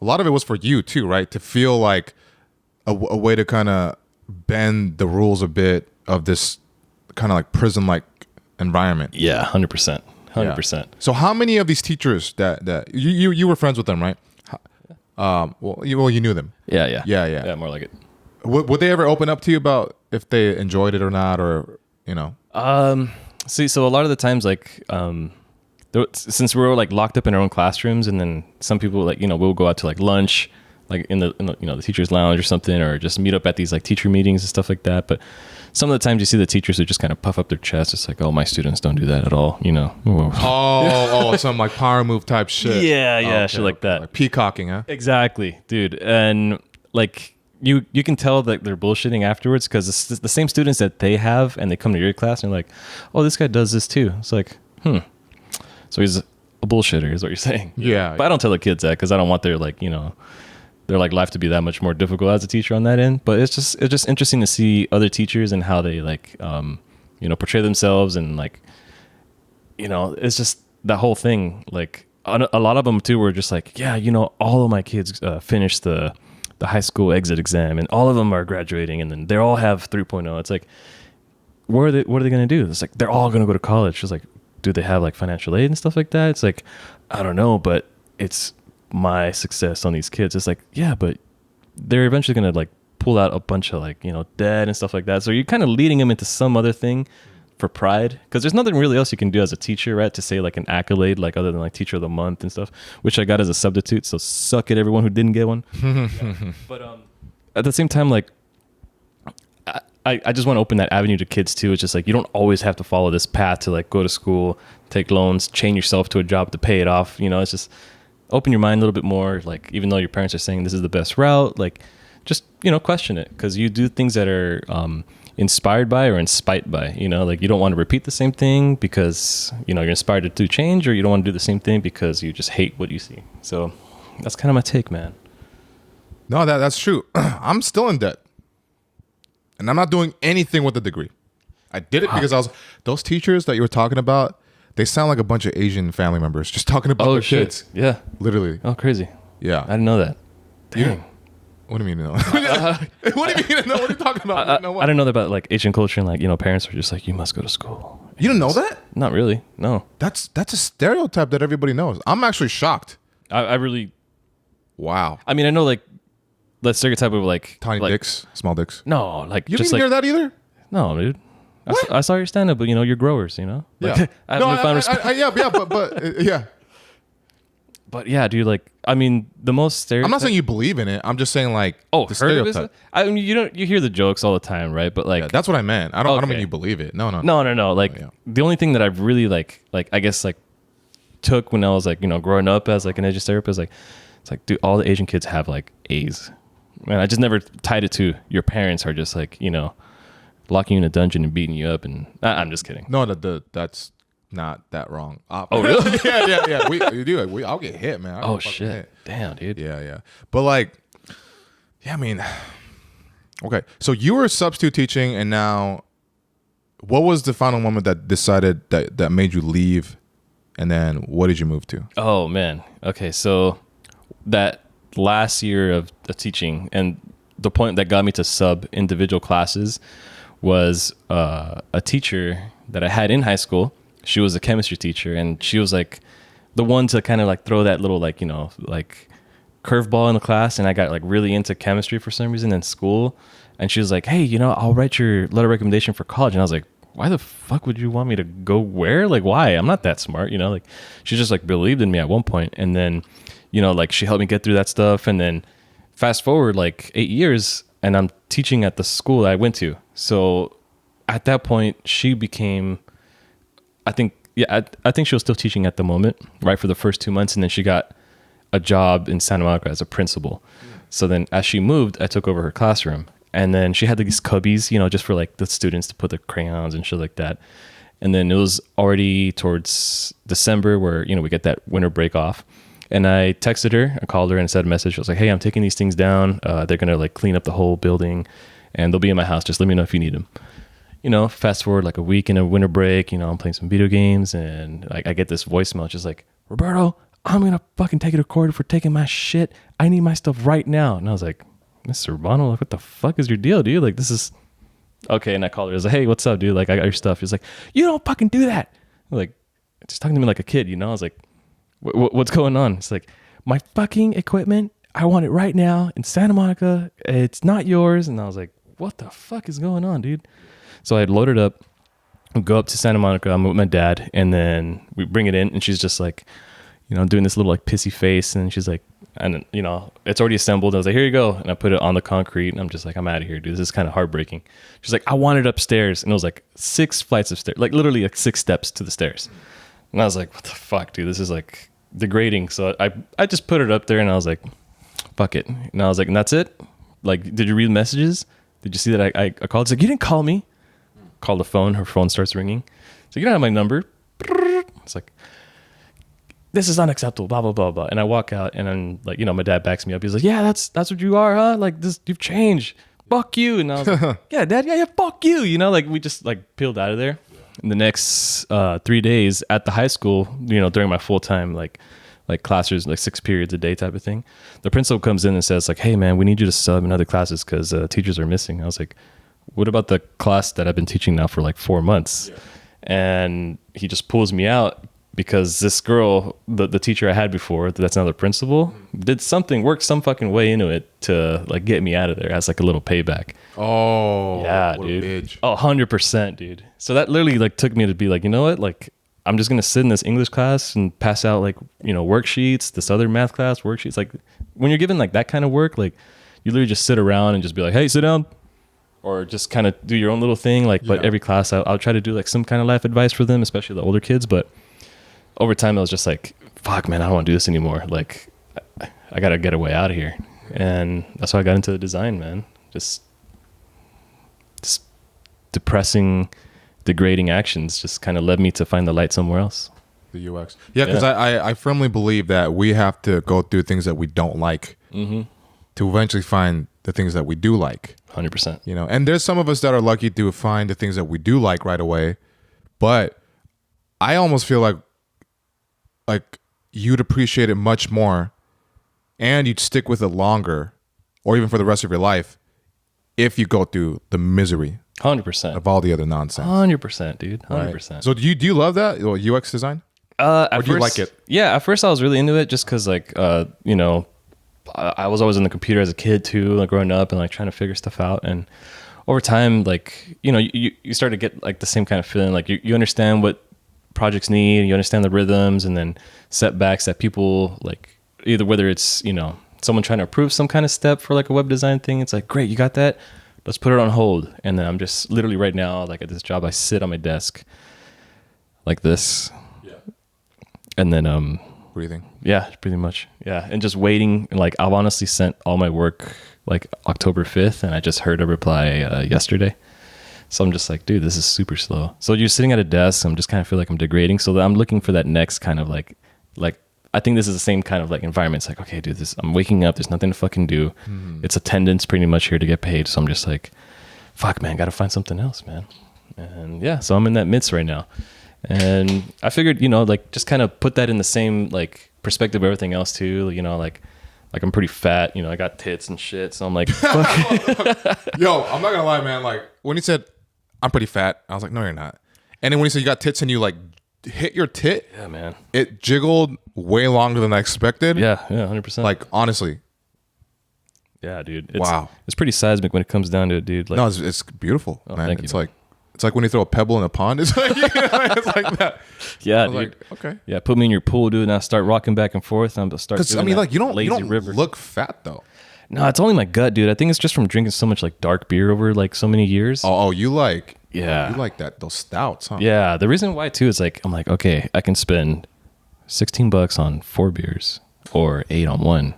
a lot of it was for you too, right? To feel like a way to kind of bend the rules a bit of this kind of like prison-like environment. Yeah, 100%. 100%. So how many of these teachers that you were friends with them, right? Well, you knew them. Yeah. Yeah. More like it. Would they ever open up to you about if they enjoyed it or not, or See, so a lot of the times, like, since we were like locked up in our own classrooms, and then some people like, we'll go out to like lunch, like in the the teacher's lounge or something, or just meet up at these like teacher meetings and stuff like that. But some of the times you see the teachers who just kind of puff up their chest. It's like, oh, my students don't do that at all, some like power move type shit. Yeah, shit like that. Like peacocking, huh? Exactly, dude. And like you can tell that they're bullshitting afterwards, because it's the same students that they have, and they come to your class and they're like, oh, this guy does this too. It's like, so he's a bullshitter is what you're saying. Yeah. But I don't tell the kids that, because I don't want their their like life to be that much more difficult as a teacher on that end. But it's just interesting to see other teachers and how they like portray themselves, and like it's just that whole thing. Like a lot of them too were just like, yeah, all of my kids finished the high school exit exam, and all of them are graduating, and then they all have 3.0. It's like, what are they going to do? It's like, they're all going to go to college. It's like, do they have like financial aid and stuff like that? It's like, I don't know, but it's my success on these kids. It's like, yeah, but they're eventually going to like pull out a bunch of like, debt and stuff like that. So you're kind of leading them into some other thing for pride, because there's nothing really else you can do as a teacher, right? To say like an accolade, like other than like teacher of the month and stuff, which I got as a substitute. So suck it, everyone who didn't get one. Yeah. But at the same time, like I just want to open that avenue to kids too. It's just like, you don't always have to follow this path to like go to school, take loans, chain yourself to a job to pay it off. It's just open your mind a little bit more. Like, even though your parents are saying this is the best route, like just, question it, because you do things that are inspired by or in spite by, like you don't want to repeat the same thing because, you're inspired to do change, or you don't want to do the same thing because you just hate what you see. So that's kind of my take, man. No, that's true. I'm still in debt. And I'm not doing anything with the degree. I did it because those teachers that you were talking about, they sound like a bunch of Asian family members just talking about their kids. Yeah. Literally. Oh, crazy. Yeah. I didn't know that. Dang. What do you mean no? What do you mean no? What are you talking about? I didn't know that about like Asian culture, and like, parents are just like, you must go to school. You didn't know that? Not really. No. That's a stereotype that everybody knows. I'm actually shocked. I really. Wow. I mean, I know like the stereotype of like tiny dicks, small dicks. No, like you just didn't like, hear that either. No, dude. I saw your stand up, but you're growers, Yeah. Like, Yeah. But yeah, dude, like, I mean, the most stereotype. I'm not saying you believe in it. I'm just saying like the stereotype. I mean, you hear the jokes all the time, right? But like, that's what I meant. I don't mean you believe it. No. Like the only thing that I've really like I guess like took when I was like, growing up as like an Asian therapist, like it's like, dude, all the Asian kids have like A's. Man, I just never tied it to your parents are just like, locking you in a dungeon and beating you up. And I'm just kidding. No, that's not that wrong. Oh, really? yeah. We do. Like, I'll get hit, man. Oh shit! Hit. Damn, dude. Yeah. But like, yeah, I mean, okay. So you were substitute teaching, and now, what was the final moment that decided that made you leave, and then what did you move to? Oh man. Okay, so that last year of teaching, and the point that got me to sub individual classes was a teacher that I had in high school. She was a chemistry teacher, and she was like the one to kind of like throw that little like like curveball in the class, and I got like really into chemistry for some reason in school. And she was like, hey, I'll write your letter of recommendation for college. And I was like, why the fuck would you want me to go where? Like, why? I'm not that smart, like she just like believed in me at one point. And then like she helped me get through that stuff. And then fast forward like 8 years, and I'm teaching at the school I went to. So at that point, she became, I think she was still teaching at the moment, right, for the first 2 months. And then she got a job in Santa Monica as a principal. So then as she moved, I took over her classroom. And then she had these cubbies, just for like the students to put their crayons and shit like that. And then it was already towards December where, we get that winter break off. And I texted her, I called her and sent a message. I was like, hey, I'm taking these things down. They're going to like clean up the whole building, and they'll be in my house. Just let me know if you need them. Fast forward like a week in a winter break, I'm playing some video games, and like I get this voicemail just like, Roberto, I'm going to fucking take it to court for taking my shit. I need my stuff right now. And I was like, Mr. Urbano, like, what the fuck is your deal, dude? Like, this is okay. And I called her. I was like, hey, what's up, dude? Like, I got your stuff. He's like, you don't fucking do that. I'm like, just talking to me like a kid, I was like, what's going on? It's like, my fucking equipment, I want it right now in Santa Monica. It's not yours. And I was like, what the fuck is going on, dude? So I had loaded up, go up to Santa Monica. I'm with my dad, and then we bring it in, and she's just like, you know, doing this little like pissy face, and she's like, and you know, it's already assembled. I was like, here you go, and I put it on the concrete, and I'm just like, I'm out of here, dude. This is kind of heartbreaking. She's like, I want it upstairs, and it was like 6 flights of stairs, like literally like 6 steps to the stairs, and I was like, what the fuck, dude? This is like degrading. So I just put it up there, and I was like, fuck it, and I was like, and that's it. Like, did you read the messages? Did you see that I called? It's like, you didn't call me. Call the phone. Her phone starts ringing. So you don't have my number. It's like, this is unacceptable, blah, blah, blah, blah. And I walk out, and then, like, you know, my dad backs me up. He's like, yeah, that's what you are, huh? Like, this, you've changed. Fuck you. And I was like, yeah, dad, yeah, fuck you. You know, like, we just, like, peeled out of there. In the next 3 days at the high school, you know, during my full-time, like classes, like 6 periods a day type of thing, the principal comes in and says, like, hey, man, we need you to sub in other classes because teachers are missing. I was like, what about the class that I've been teaching now for like 4 months? Yeah. And he just pulls me out because this girl, the teacher I had before, that's now the principal, worked some fucking way into it to like get me out of there as like a little payback. Oh, yeah, dude. Oh, 100%, dude. So that literally like took me to be like, you know what? Like, I'm just going to sit in this English class and pass out like, you know, worksheets, this other math class worksheets. Like when you're given like that kind of work, like you literally just sit around and just be like, hey, sit down. Or just kind of do your own little thing. Like, but every class I'll try to do like some kind of life advice for them, especially the older kids. But over time, I was just like, fuck, man, I don't want to do this anymore. Like, I got to get a way out of here. And that's why I got into the design, man. Just depressing, degrading actions just kind of led me to find the light somewhere else. The UX. Yeah, because I firmly believe that we have to go through things that we don't like to eventually find the things that we do like. 100%. You know, and there's some of us that are lucky to find the things that we do like right away. But I almost feel like you'd appreciate it much more and you'd stick with it longer or even for the rest of your life if you go through the misery 100% of all the other nonsense. 100%, dude. 100%. Right. So do you love that UX design? Or do you like it? Yeah, at first I was really into it just because like, you know, I was always on the computer as a kid too, like growing up and like trying to figure stuff out. And over time, like, you know, you start to get like the same kind of feeling, like you understand what projects need, you understand the rhythms and then setbacks that people like, either whether it's, you know, someone trying to approve some kind of step for like a web design thing. It's like, great, you got that. Let's put it on hold. And then I'm just literally right now, like at this job, I sit on my desk like this. Yeah. And then, breathing. Yeah, pretty much. Yeah. And just waiting. And like, I've honestly sent all my work like October 5th and I just heard a reply yesterday. So I'm just like, dude, this is super slow. So you're sitting at a desk. I'm just kind of feel like I'm degrading. So I'm looking for that next kind of like, I think this is the same kind of like environment. It's like, okay, dude, I'm waking up. There's nothing to fucking do. It's attendance pretty much here to get paid. So I'm just like, fuck, man, got to find something else, man. And yeah, so I'm in that midst right now. And I figured, you know, like just kind of put that in the same like perspective of everything else too. You know, like I'm pretty fat, you know, I got tits and shit. So I'm like, fuck. Yo, I'm not gonna lie, man. Like when he said I'm pretty fat, I was like, no, you're not. And then when he said you got tits and you like hit your tit, yeah, man, it jiggled way longer than I expected. Yeah, 100%. Like honestly, yeah, dude. Wow, it's pretty seismic when it comes down to it, dude. Like, no, it's beautiful, man. Thank you, it's like when you throw a pebble in a pond. It's like, you know, it's like that. Yeah, dude. Like, okay. Yeah, put me in your pool, dude, and I start rocking back and forth. I'm start. Because I mean, like you don't river. look fat though. No, it's only my gut, dude. I think it's just from drinking so much like dark beer over like so many years. Oh, you like. Yeah. You like those stouts, huh? Yeah. The reason why too is like, I'm like, okay, I can spend $16 on 4 beers or 8 on 1.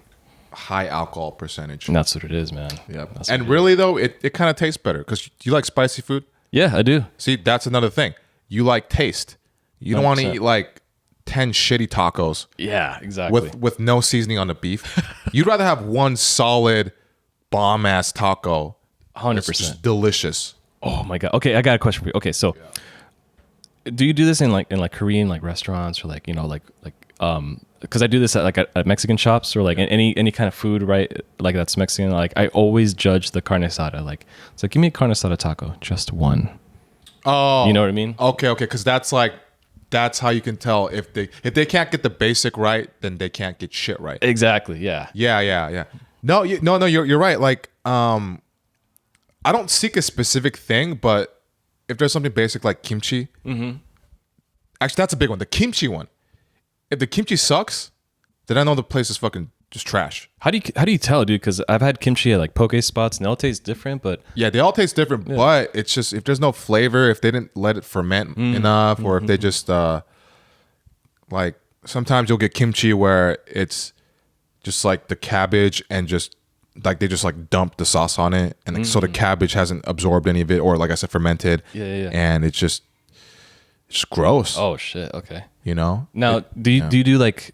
High alcohol percentage. And that's what it is, man. Yeah. And really though, it kind of tastes better because you like spicy food. Yeah, I do. See, that's another thing. You like taste. You don't want to eat like 10 shitty tacos. Yeah, exactly. With no seasoning on the beef. You'd rather have one solid bomb ass taco. 100%. Just delicious. Oh my god. Okay, I got a question for you. Okay, so do you do this in like Korean like restaurants or like, you know, like because I do this at Mexican shops or like any kind of food, right? Like that's Mexican. Like I always judge the carne asada. Like it's like, give me a carne asada taco, just one. Oh, you know what I mean? Okay, because that's like that's how you can tell if they can't get the basic right, then they can't get shit right. Exactly. Yeah. Yeah. No, you're right. Like, I don't seek a specific thing, but if there's something basic like kimchi, actually that's a big one. The kimchi one. If the kimchi sucks, then I know the place is fucking just trash. How do you tell, dude? Because I've had kimchi at like poke spots and they all taste different, but Yeah, they all taste different, but it's just if there's no flavor, if they didn't let it ferment enough, or if they just like sometimes you'll get kimchi where it's just like the cabbage and just like they just like dump the sauce on it, and like, so the cabbage hasn't absorbed any of it, or like I said, fermented. Yeah. And it's just gross. Oh shit. Okay. You know. Now, do you do like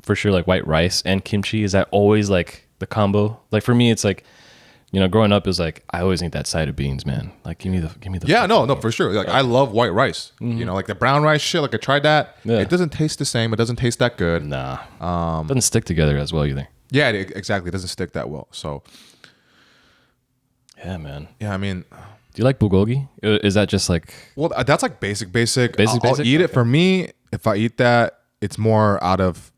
for sure like white rice and kimchi? Is that always like the combo? Like for me, it's like, you know, growing up, it was like I always need that side of beans, man. Like give me the. Yeah, no, for sure. Like I love white rice. You know, like the brown rice shit. Like I tried that. Yeah. It doesn't taste the same. It doesn't taste that good. Nah. Doesn't stick together as well either. Yeah, exactly. It doesn't stick that well. So. Yeah, man. Yeah, I mean. Do you like bulgogi? Is that just like? Well, that's like basic. Basic? I'll eat it. For me, if I eat that, it's more out of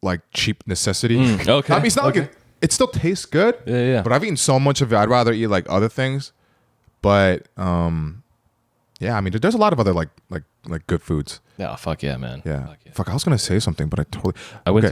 like cheap necessity. Okay. I mean, it's not like it still tastes good. Yeah. But I've eaten so much of it, I'd rather eat like other things. But yeah, I mean, there's a lot of other like good foods. Yeah, fuck yeah, man. Yeah. Fuck, I was gonna say something, but I totally. I went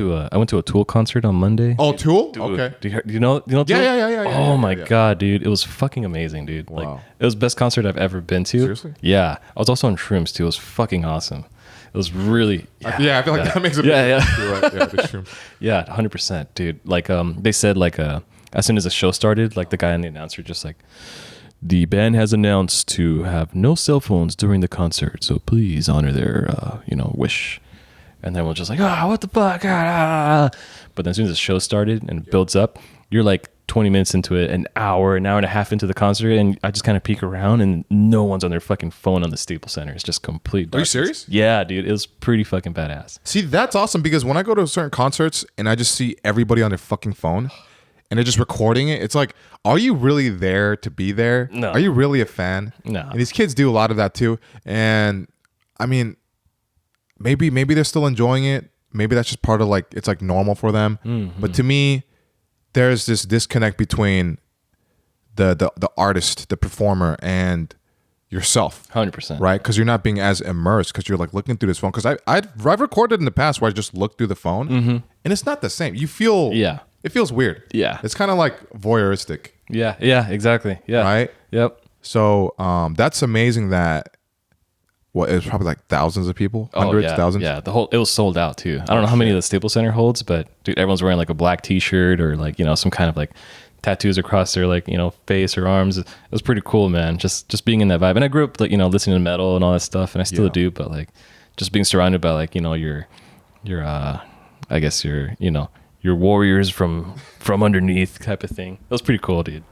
to a Tool concert on Monday. Oh, Tool? Dude, Okay. Do you know Tool? Yeah. Oh my god, dude, it was fucking amazing, dude. Wow. Like it was the best concert I've ever been to. Seriously? Yeah, I was also on shrooms too. It was fucking awesome. It was really Yeah, I feel like that makes it. Yeah. You're right. Yeah, that's true. Yeah, 100%, dude. Like they said like as soon as the show started, like the guy and the announcer just like, the band has announced to have no cell phones during the concert, so please honor their wish. And then we're just like, what the fuck? But then as soon as the show started and builds up, you're like 20 minutes into it, an hour and a half into the concert, and I just kind of peek around and no one's on their fucking phone on the Staples Center. It's just complete darkness. Are you serious? Yeah, dude. It was pretty fucking badass. See, that's awesome because when I go to certain concerts and I just see everybody on their fucking phone and they're just recording it, it's like, are you really there to be there? No. Are you really a fan? No. And these kids do a lot of that too. And I mean, maybe they're still enjoying it. Maybe that's just part of like, it's like normal for them. Mm-hmm. But to me, there's this disconnect between the artist, the performer, and yourself. 100%. Right? Because you're not being as immersed because you're like looking through this phone. Because I've recorded in the past where I just look through the phone and it's not the same. You feel... Yeah. It feels weird. Yeah. It's kind of like voyeuristic. Yeah, exactly. Yeah. Right? Yep. So that's amazing that it was probably like thousands of people, hundreds, thousands. Yeah, it was sold out too. I don't know how many the Staples Center holds, but dude, everyone's wearing like a black T-shirt or like some kind of like tattoos across their like face or arms. It was pretty cool, man. Just being in that vibe. And I grew up like listening to metal and all that stuff, and I still do. But like just being surrounded by like your I guess your warriors from underneath type of thing. That was pretty cool, dude.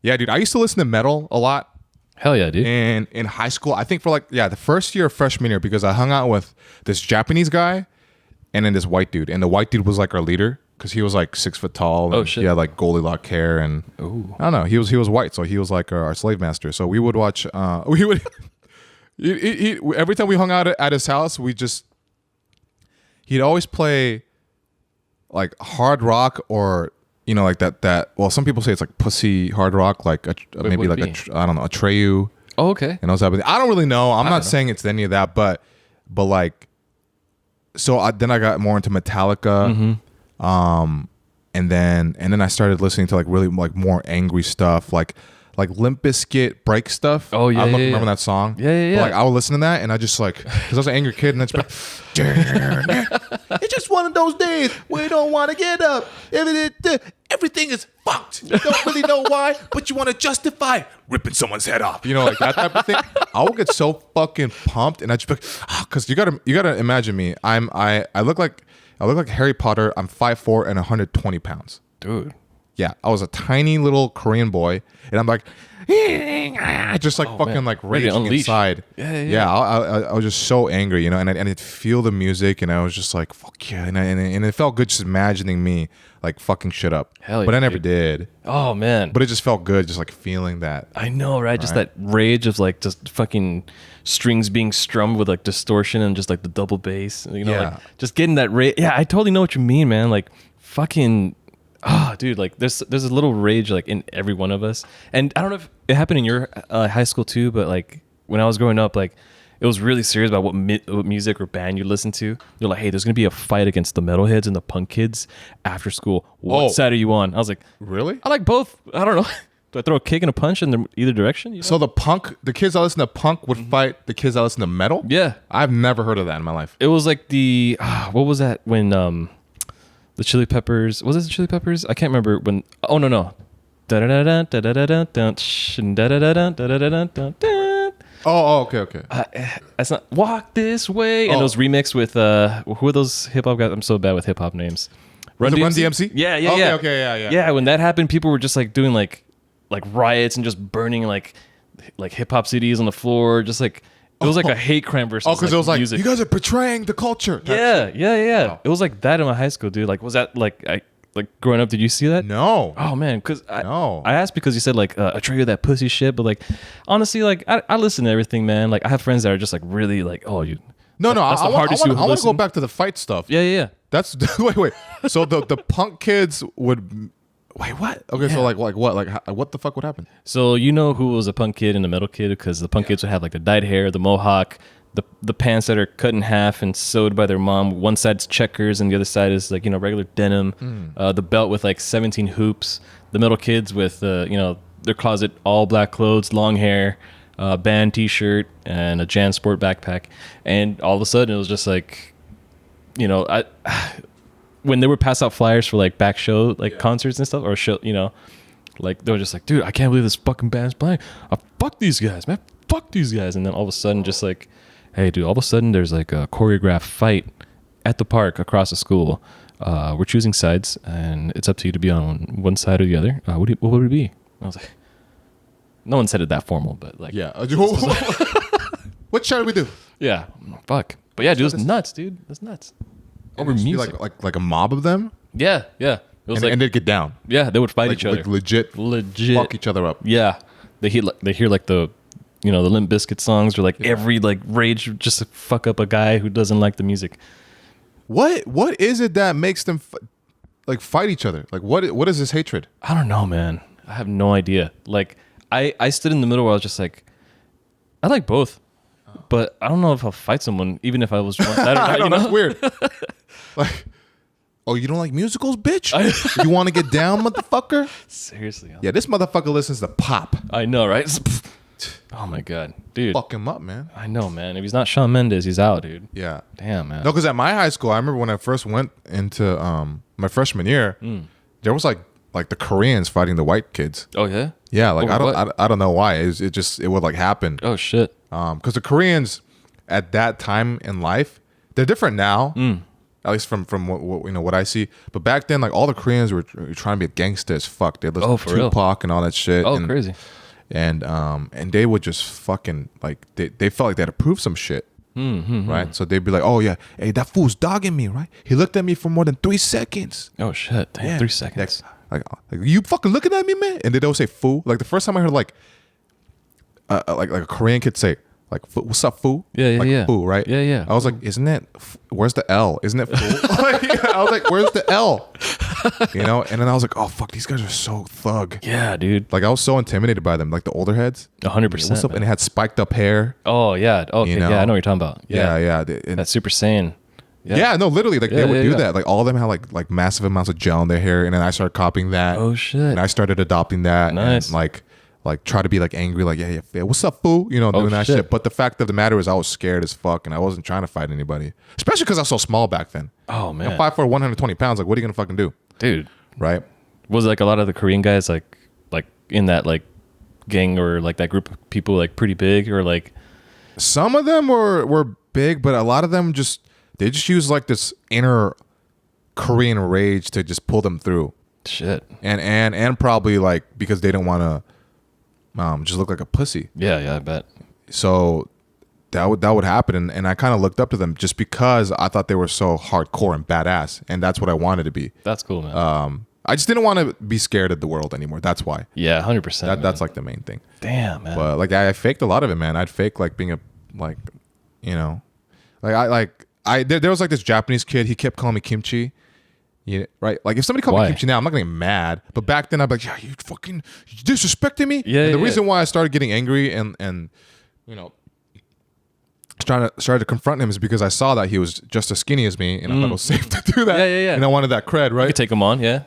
Yeah, dude. I used to listen to metal a lot. Hell yeah, dude. And in high school, I think for like, the first year of freshman year, because I hung out with this Japanese guy and then this white dude. And the white dude was like our leader because he was like 6 foot tall. Oh, shit. He had like Goldilocks hair and I don't know. He was white. So he was like our slave master. So we would watch, every time we hung out at his house, he'd always play like hard rock or like that. Well, some people say it's like pussy hard rock, like maybe like I don't know, a Treyu. Oh, okay. And I don't really know. I'm not saying it's any of that, but like, so then I got more into Metallica, and then I started listening to like really like more angry stuff, like Limp Bizkit break stuff. Oh yeah, I don't know if you remember that song. Yeah. But, like I would listen to that and I just like, because I was an angry kid, and then it's it's just one of those days where you don't want to get up. Everything is fucked. You don't really know why, but you want to justify ripping someone's head off. Like that type of thing. I will get so fucking pumped, and I just be like, because you gotta imagine me. I look like Harry Potter. I'm 5'4" and 120 pounds. Dude. Yeah, I was a tiny little Korean boy, and I'm like, just like fucking man. like Ready to raging unleash. inside. Yeah. I was just so angry, and I'd feel the music, and I was just like, fuck yeah, and it felt good just imagining me like fucking shit up. Hell yeah, but I never dude. did. Oh man. But it just felt good, just like feeling that. I know, right? Just that rage of like just fucking strings being strummed with like distortion and just like the double bass. You know, Yeah. like just getting that rage. Yeah, I totally know what you mean, man. Like fucking dude, like there's a little rage like in every one of us. And I don't know if it happened in your high school too, but like when I was growing up, like it was really serious about what music or band you listen to. They're like, hey, there's gonna be a fight against the metalheads and the punk kids after school. What side are you on? I was like, Really? I like both. I don't know. Do I throw a kick and a punch in either direction? You know? So the kids that listen to punk would fight the kids that listen to metal? Yeah. I've never heard of that in my life. It was like the what was that when the Chili Peppers, was it the Chili Peppers? I can't remember when. Oh no. Oh, okay. That's not Walk This Way. And it was remixed with who are those hip hop guys? I'm so bad with hip hop names. Run DMC? Yeah. Okay, yeah. Yeah, when that happened, people were just like doing like riots and just burning like hip hop CDs on the floor, just like it was like a hate crime versus because it was like, music. you guys are betraying the culture. Yeah. Wow. It was like that in my high school, dude. Like, was that like growing up? Did you see that? No. Oh man, because No. I asked because you said like I trigger that pussy shit, but like honestly, like I listen to everything, man. Like I have friends that are just like really like, oh, you. No. That's I the want hardest you to go listen. back to the fight stuff. Yeah. That's wait. So the punk kids would wait. What? Okay. So like what? Like what the fuck would happen? So you know who was a punk kid and a metal kid, because the punk kids would have like the dyed hair, the mohawk, the pants that are cut in half and sewed by their mom. One side's checkers and the other side is like, you know, regular denim. The belt with like 17 hoops. The metal kids with their closet all black clothes, long hair, band T-shirt, and a Jan Sport backpack. And all of a sudden it was just like, you know, when they would pass out flyers for like back show concerts and stuff, or show, you know, like they were just like, dude, I can't believe this fucking band's playing. Fuck these guys, man. Fuck these guys. And then all of a sudden, just like, hey, dude, all of a sudden there's like a choreographed fight at the park across the school. We're choosing sides, and it's up to you to be on one side or the other. What would it be? I was like, no one said it that formal, but like, Yeah. What shall we do? yeah, fuck. But yeah, dude, it was nuts, dude. That's nuts. Over It'd just be music. like a mob of them, Yeah. It was and they'd get down, yeah, they would fight like, each other. like legit fuck each other up. Yeah, they hear like the, you know, the Limp Bizkit songs, or like every like rage just to fuck up a guy who doesn't like the music. What is it that makes them like fight each other? Like what is this hatred? I don't know, man. I have no idea. Like I stood in the middle where I was just like, I like both, but I don't know if I'll fight someone, even if I was one side. I know, You know? that's weird. Like, oh, you don't like musicals, bitch? You want to get down, motherfucker? Seriously. Yeah, this motherfucker listens to pop. I know, right? Oh my god, dude. Fuck him up, man. I know, man. If he's not Shawn Mendes, he's out, dude. Yeah. Damn, man. No, because at my high school, I remember when I first went into my freshman year, there was like the Koreans fighting the white kids. Oh yeah. Yeah, like Over I don't know why. It would like happen. Oh shit. Because the Koreans at that time in life, they're different now. At least from what you know what I see. But back then, like all the Koreans were trying to be gangsta as fuck. They listened to for real? Tupac and all that shit. Oh, and, crazy. And they would just fucking like they felt like they had to prove some shit. Right? So they'd be like, oh yeah, hey, that fool's dogging me, right? He looked at me for more than 3 seconds. Oh shit. Damn, Yeah. 3 seconds. Like you fucking looking at me, man? And they don't say fool. Like the first time I heard like a Korean kid say like, what's up, fool? Yeah, like, yeah. Fool, right? Yeah, yeah. I was like, isn't it? Where's the L? Isn't it fool? I was like, where's the L? You know? And then I was like, oh fuck, these guys are so thug. Yeah, dude. Like I was so intimidated by them, like the older heads. 100%. What's up? And it had spiked up hair. Oh yeah. Oh, okay. You know? Yeah, I know what you're talking about. Yeah. And- That's Super Saiyan. yeah, no, literally, like they would do yeah. that. Like all of them had like massive amounts of gel in their hair, and then I started copying that. Oh shit. And I started adopting that. Nice. And like try to be like angry, like yeah, what's up, fool? You know, doing that shit. But the fact of the matter is, I was scared as fuck, and I wasn't trying to fight anybody, especially because I was so small back then. Oh man. I'm 5'4", 120 pounds. Like, what are you gonna fucking do, Dude. right? Was like a lot of the Korean guys like in that like gang or like that group of people like pretty big, or like Some of them were big, but a lot of them just use like this inner Korean rage to just pull them through. Shit. And probably like because they didn't want to just look like a pussy. Yeah, I bet. So that would happen, and I kind of looked up to them just because I thought they were so hardcore and badass, and that's what I wanted to be. That's cool, man. I just didn't want to be scared of the world anymor. That's why. Yeah, 100%. That's like the main thing. Damn, man. But like I faked a lot of it, man. I'd fake like being a like, you know, there was like this Japanese kid. He kept calling me kimchi. Yeah, right. Like if somebody called me kimchi now, I'm not gonna get mad. But back then, I'd be like, "Yeah, you disrespecting me." Yeah. And the reason why I started getting angry and you know, started to confront him is because I saw that he was just as skinny as me, and I thought it was safe to do that. Yeah. And I wanted that cred, right? You could take him on, yeah.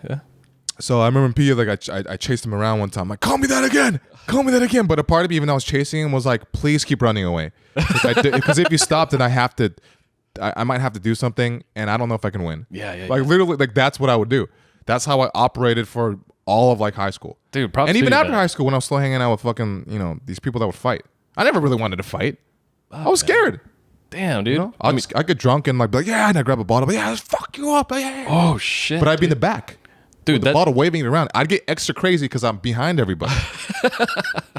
So I remember in PE, like I chased him around one time, like, call me that again. But a part of me, even though I was chasing him, was like, please keep running away, because if you stop, then I might have to do something, and I don't know if I can win. Yeah. Like literally, like that's what I would do. That's how I operated for all of like high school, Dude. Props and to even you, after man. high school when I was still hanging out with fucking these people that would fight. I never really wanted to fight. I was scared. Damn, dude. You know? I get drunk and like be like, yeah, and I grab a bottle, but yeah, let's fuck you up. Yeah. Oh shit. But I'd be in the back. Dude, the bottle waving it around. I'd get extra crazy because I'm behind everybody.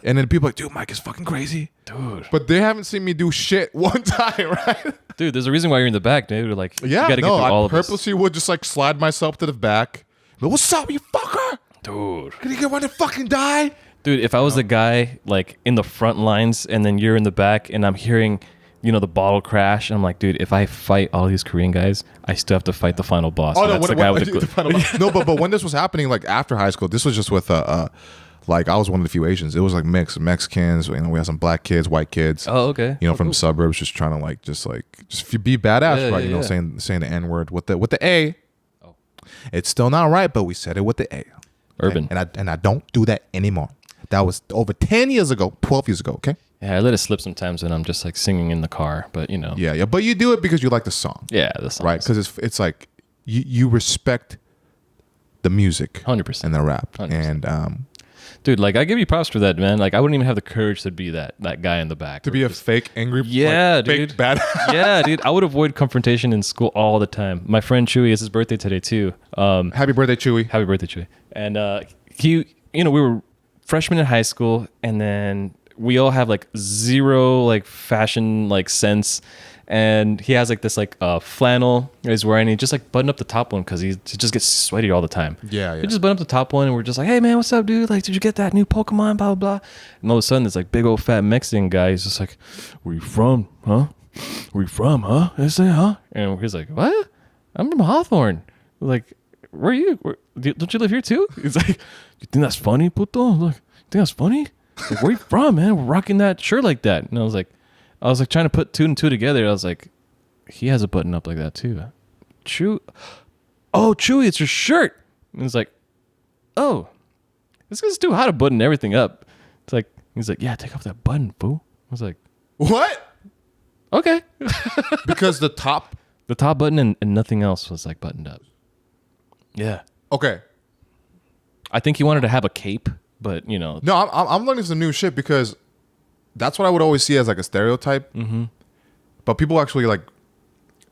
And then people are like, dude, Mike is fucking crazy. Dude. But they haven't seen me do shit one time, right? Dude, there's a reason why you're in the back, dude. Like, Yeah, you gotta get through all I of this. purposely would just like slide myself to the back. But what's up, you fucker? Dude. Can you get ready to fucking die? Dude, if I was the guy like in the front lines and then you're in the back and I'm hearing, the bottle crash, I'm like, dude, if I fight all these Korean guys, I still have to fight the final boss. Oh, That's the guy with the No, but when this was happening, like after high school, this was just with like I was one of the few Asians. It was like mixed Mexicans. We had some black kids, white kids. Oh, okay. From the suburbs, just trying to just be badass, Yeah, right? yeah. Saying the N word with the A. Oh. It's still not right, but we said it with the A. Urban. And I don't do that anymore. That was over 10 years ago, 12 years ago. Okay. Yeah, I let it slip sometimes when I'm just like singing in the car, but Yeah. But you do it because you like the song. Yeah, the song. Right? Because it's like you respect the music, 100%, and the rap, 100%. And dude, like I give you props for that, man. Like I wouldn't even have the courage to be that guy in the back. to be a fake angry, Yeah, fake dude. bad. Yeah, dude. I would avoid confrontation in school all the time. My friend Chewy, it's his birthday today too. Happy birthday, Chewy. Happy birthday, Chewy. And he, we were freshmen in high school, and then we all have like zero like fashion like sense. And he has like this like flannel he's wearing. He just like buttoned up the top one because he just gets sweaty all the time. Yeah. He just buttoned up the top one, and we're just like, hey man, what's up, dude? Like, did you get that new Pokemon? Blah blah blah. And all of a sudden, this like big old fat Mexican guy. He's just like, where you from, huh? Where you from, huh? I say, huh? And he's like, what? I'm from Hawthorne. We're like, where are you? Don't you live here too? He's like, you think that's funny, puto? Look, you think that's funny? Like, where you from, man? We're rocking that shirt like that. And I was like trying to put two and two together. I was like, he has a button up like that too. Chewy, it's your shirt. And it's like, oh, this guy's too hot to button everything up. It's like, he's like, yeah, take off that button, fool. I was like, What? okay. Because the top. The top button and nothing else was like buttoned up. Yeah. Okay. I think he wanted to have a cape, but No, I'm learning some new shit because that's what I would always see as like a stereotype. Mm-hmm. But people actually like,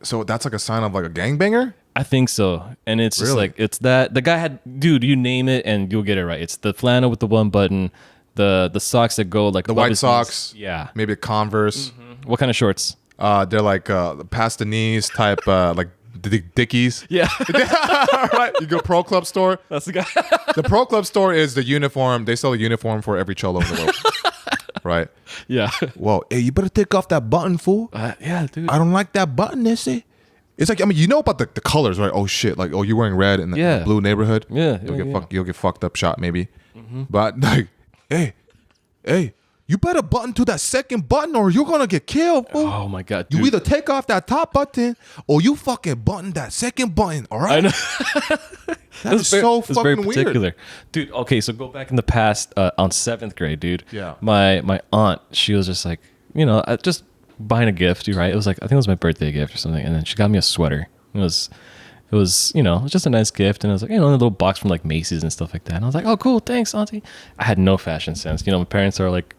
so that's like a sign of like a gangbanger? I think so. And it's just Really? like, it's that the guy had, dude, you name it and you'll get it right. It's the flannel with the one button, the socks that go like The above white his socks. knees. Yeah. Maybe a Converse. Mm-hmm. What kind of shorts? They're like past the knees type, like Dickies. Yeah. Right? You go Pro Club store. That's the guy. The Pro Club store is the uniform. They sell a uniform for every cholo in the world. Right? Yeah. Whoa, hey, you better take off that button, fool. Yeah, dude. I don't like that button, this it. It's like, I mean, you know about the colors, right? Oh shit, like, oh, you're wearing red in the blue neighborhood. Yeah. You'll get fucked up shot maybe. Mm-hmm. But like, hey, you better button to that second button or you're gonna get killed, fool. Oh my God, dude. You either take off that top button or you fucking button that second button, all right? I know. That's so fucking weird. Dude, okay, so go back in the past on 7th grade, dude. Yeah. My aunt, she was just like, just buying a gift, right? It was like, I think it was my birthday gift or something. And then she got me a sweater. It was, it was just a nice gift. And it was like, a little box from like Macy's and stuff like that. And I was like, oh, cool. Thanks, auntie. I had no fashion sense. My parents are like,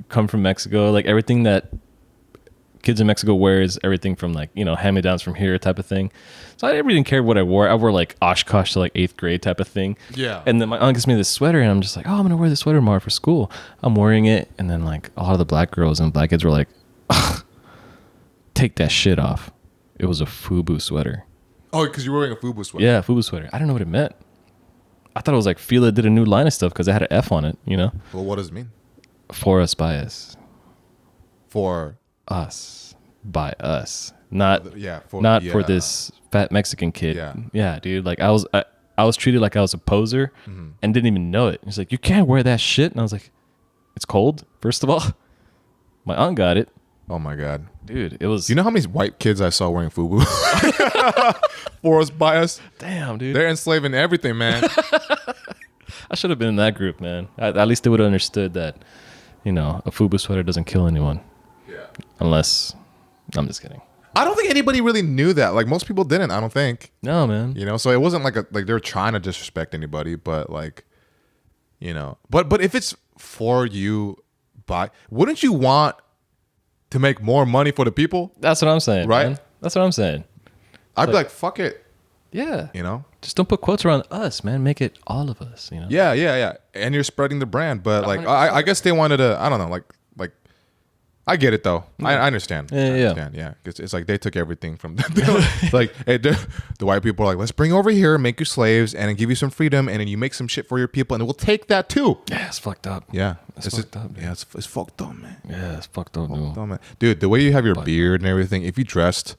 come from Mexico. Like everything that kids in Mexico wears everything from like, you know, hand-me-downs from here type of thing. So I didn't really care what I wore. I wore like Oshkosh to like 8th grade type of thing. Yeah. And then my aunt gives me this sweater and I'm just like, oh, I'm going to wear this sweater tomorrow for school. I'm wearing it. And then like a lot of the black girls and black kids were like, take that shit off. It was a FUBU sweater. Oh, because you were wearing a FUBU sweater. Yeah, FUBU sweater. I don't know what it meant. I thought it was like Fila did a new line of stuff because it had an F on it, you know? Well, what does it mean? For us, by us. For Us. By us. Not for for this fat Mexican kid. Yeah. Yeah, dude. Like I was treated like I was a poser and didn't even know it. He's like, you can't wear that shit. And I was like, it's cold, first of all. My aunt got it. Oh my God. Dude, it was... You know how many white kids I saw wearing FUBU? For us, by us. Damn, dude. They're enslaving everything, man. I should have been in that group, man. At least they would have understood that, you know, a FUBU sweater doesn't kill anyone. Yeah. Unless... I'm just kidding. I don't think anybody really knew that. Like, most people didn't, I don't think. No, man. You know, so it wasn't like they were trying to disrespect anybody, but like, you know. But if it's for you, wouldn't you want to make more money for the people? That's what I'm saying, right? Man. That's what I'm saying. I'd be like, fuck it. Yeah. You know? Just don't put quotes around us, man. Make it all of us, you know? Yeah. And you're spreading the brand. But like, I guess they wanted to, I don't know, like, I get it though. I understand. Yeah, I understand. Yeah. It's like they took everything from like, hey, the white people are like, let's bring over here, make you slaves, and then give you some freedom, and then you make some shit for your people, and we'll take that too. Yeah, it's fucked up. Yeah. It's fucked up. Yeah, it's fucked up, man. Yeah, it's fucked up, dude. Fucked up, man. Dude, the way you have your beard and everything, if you dressed,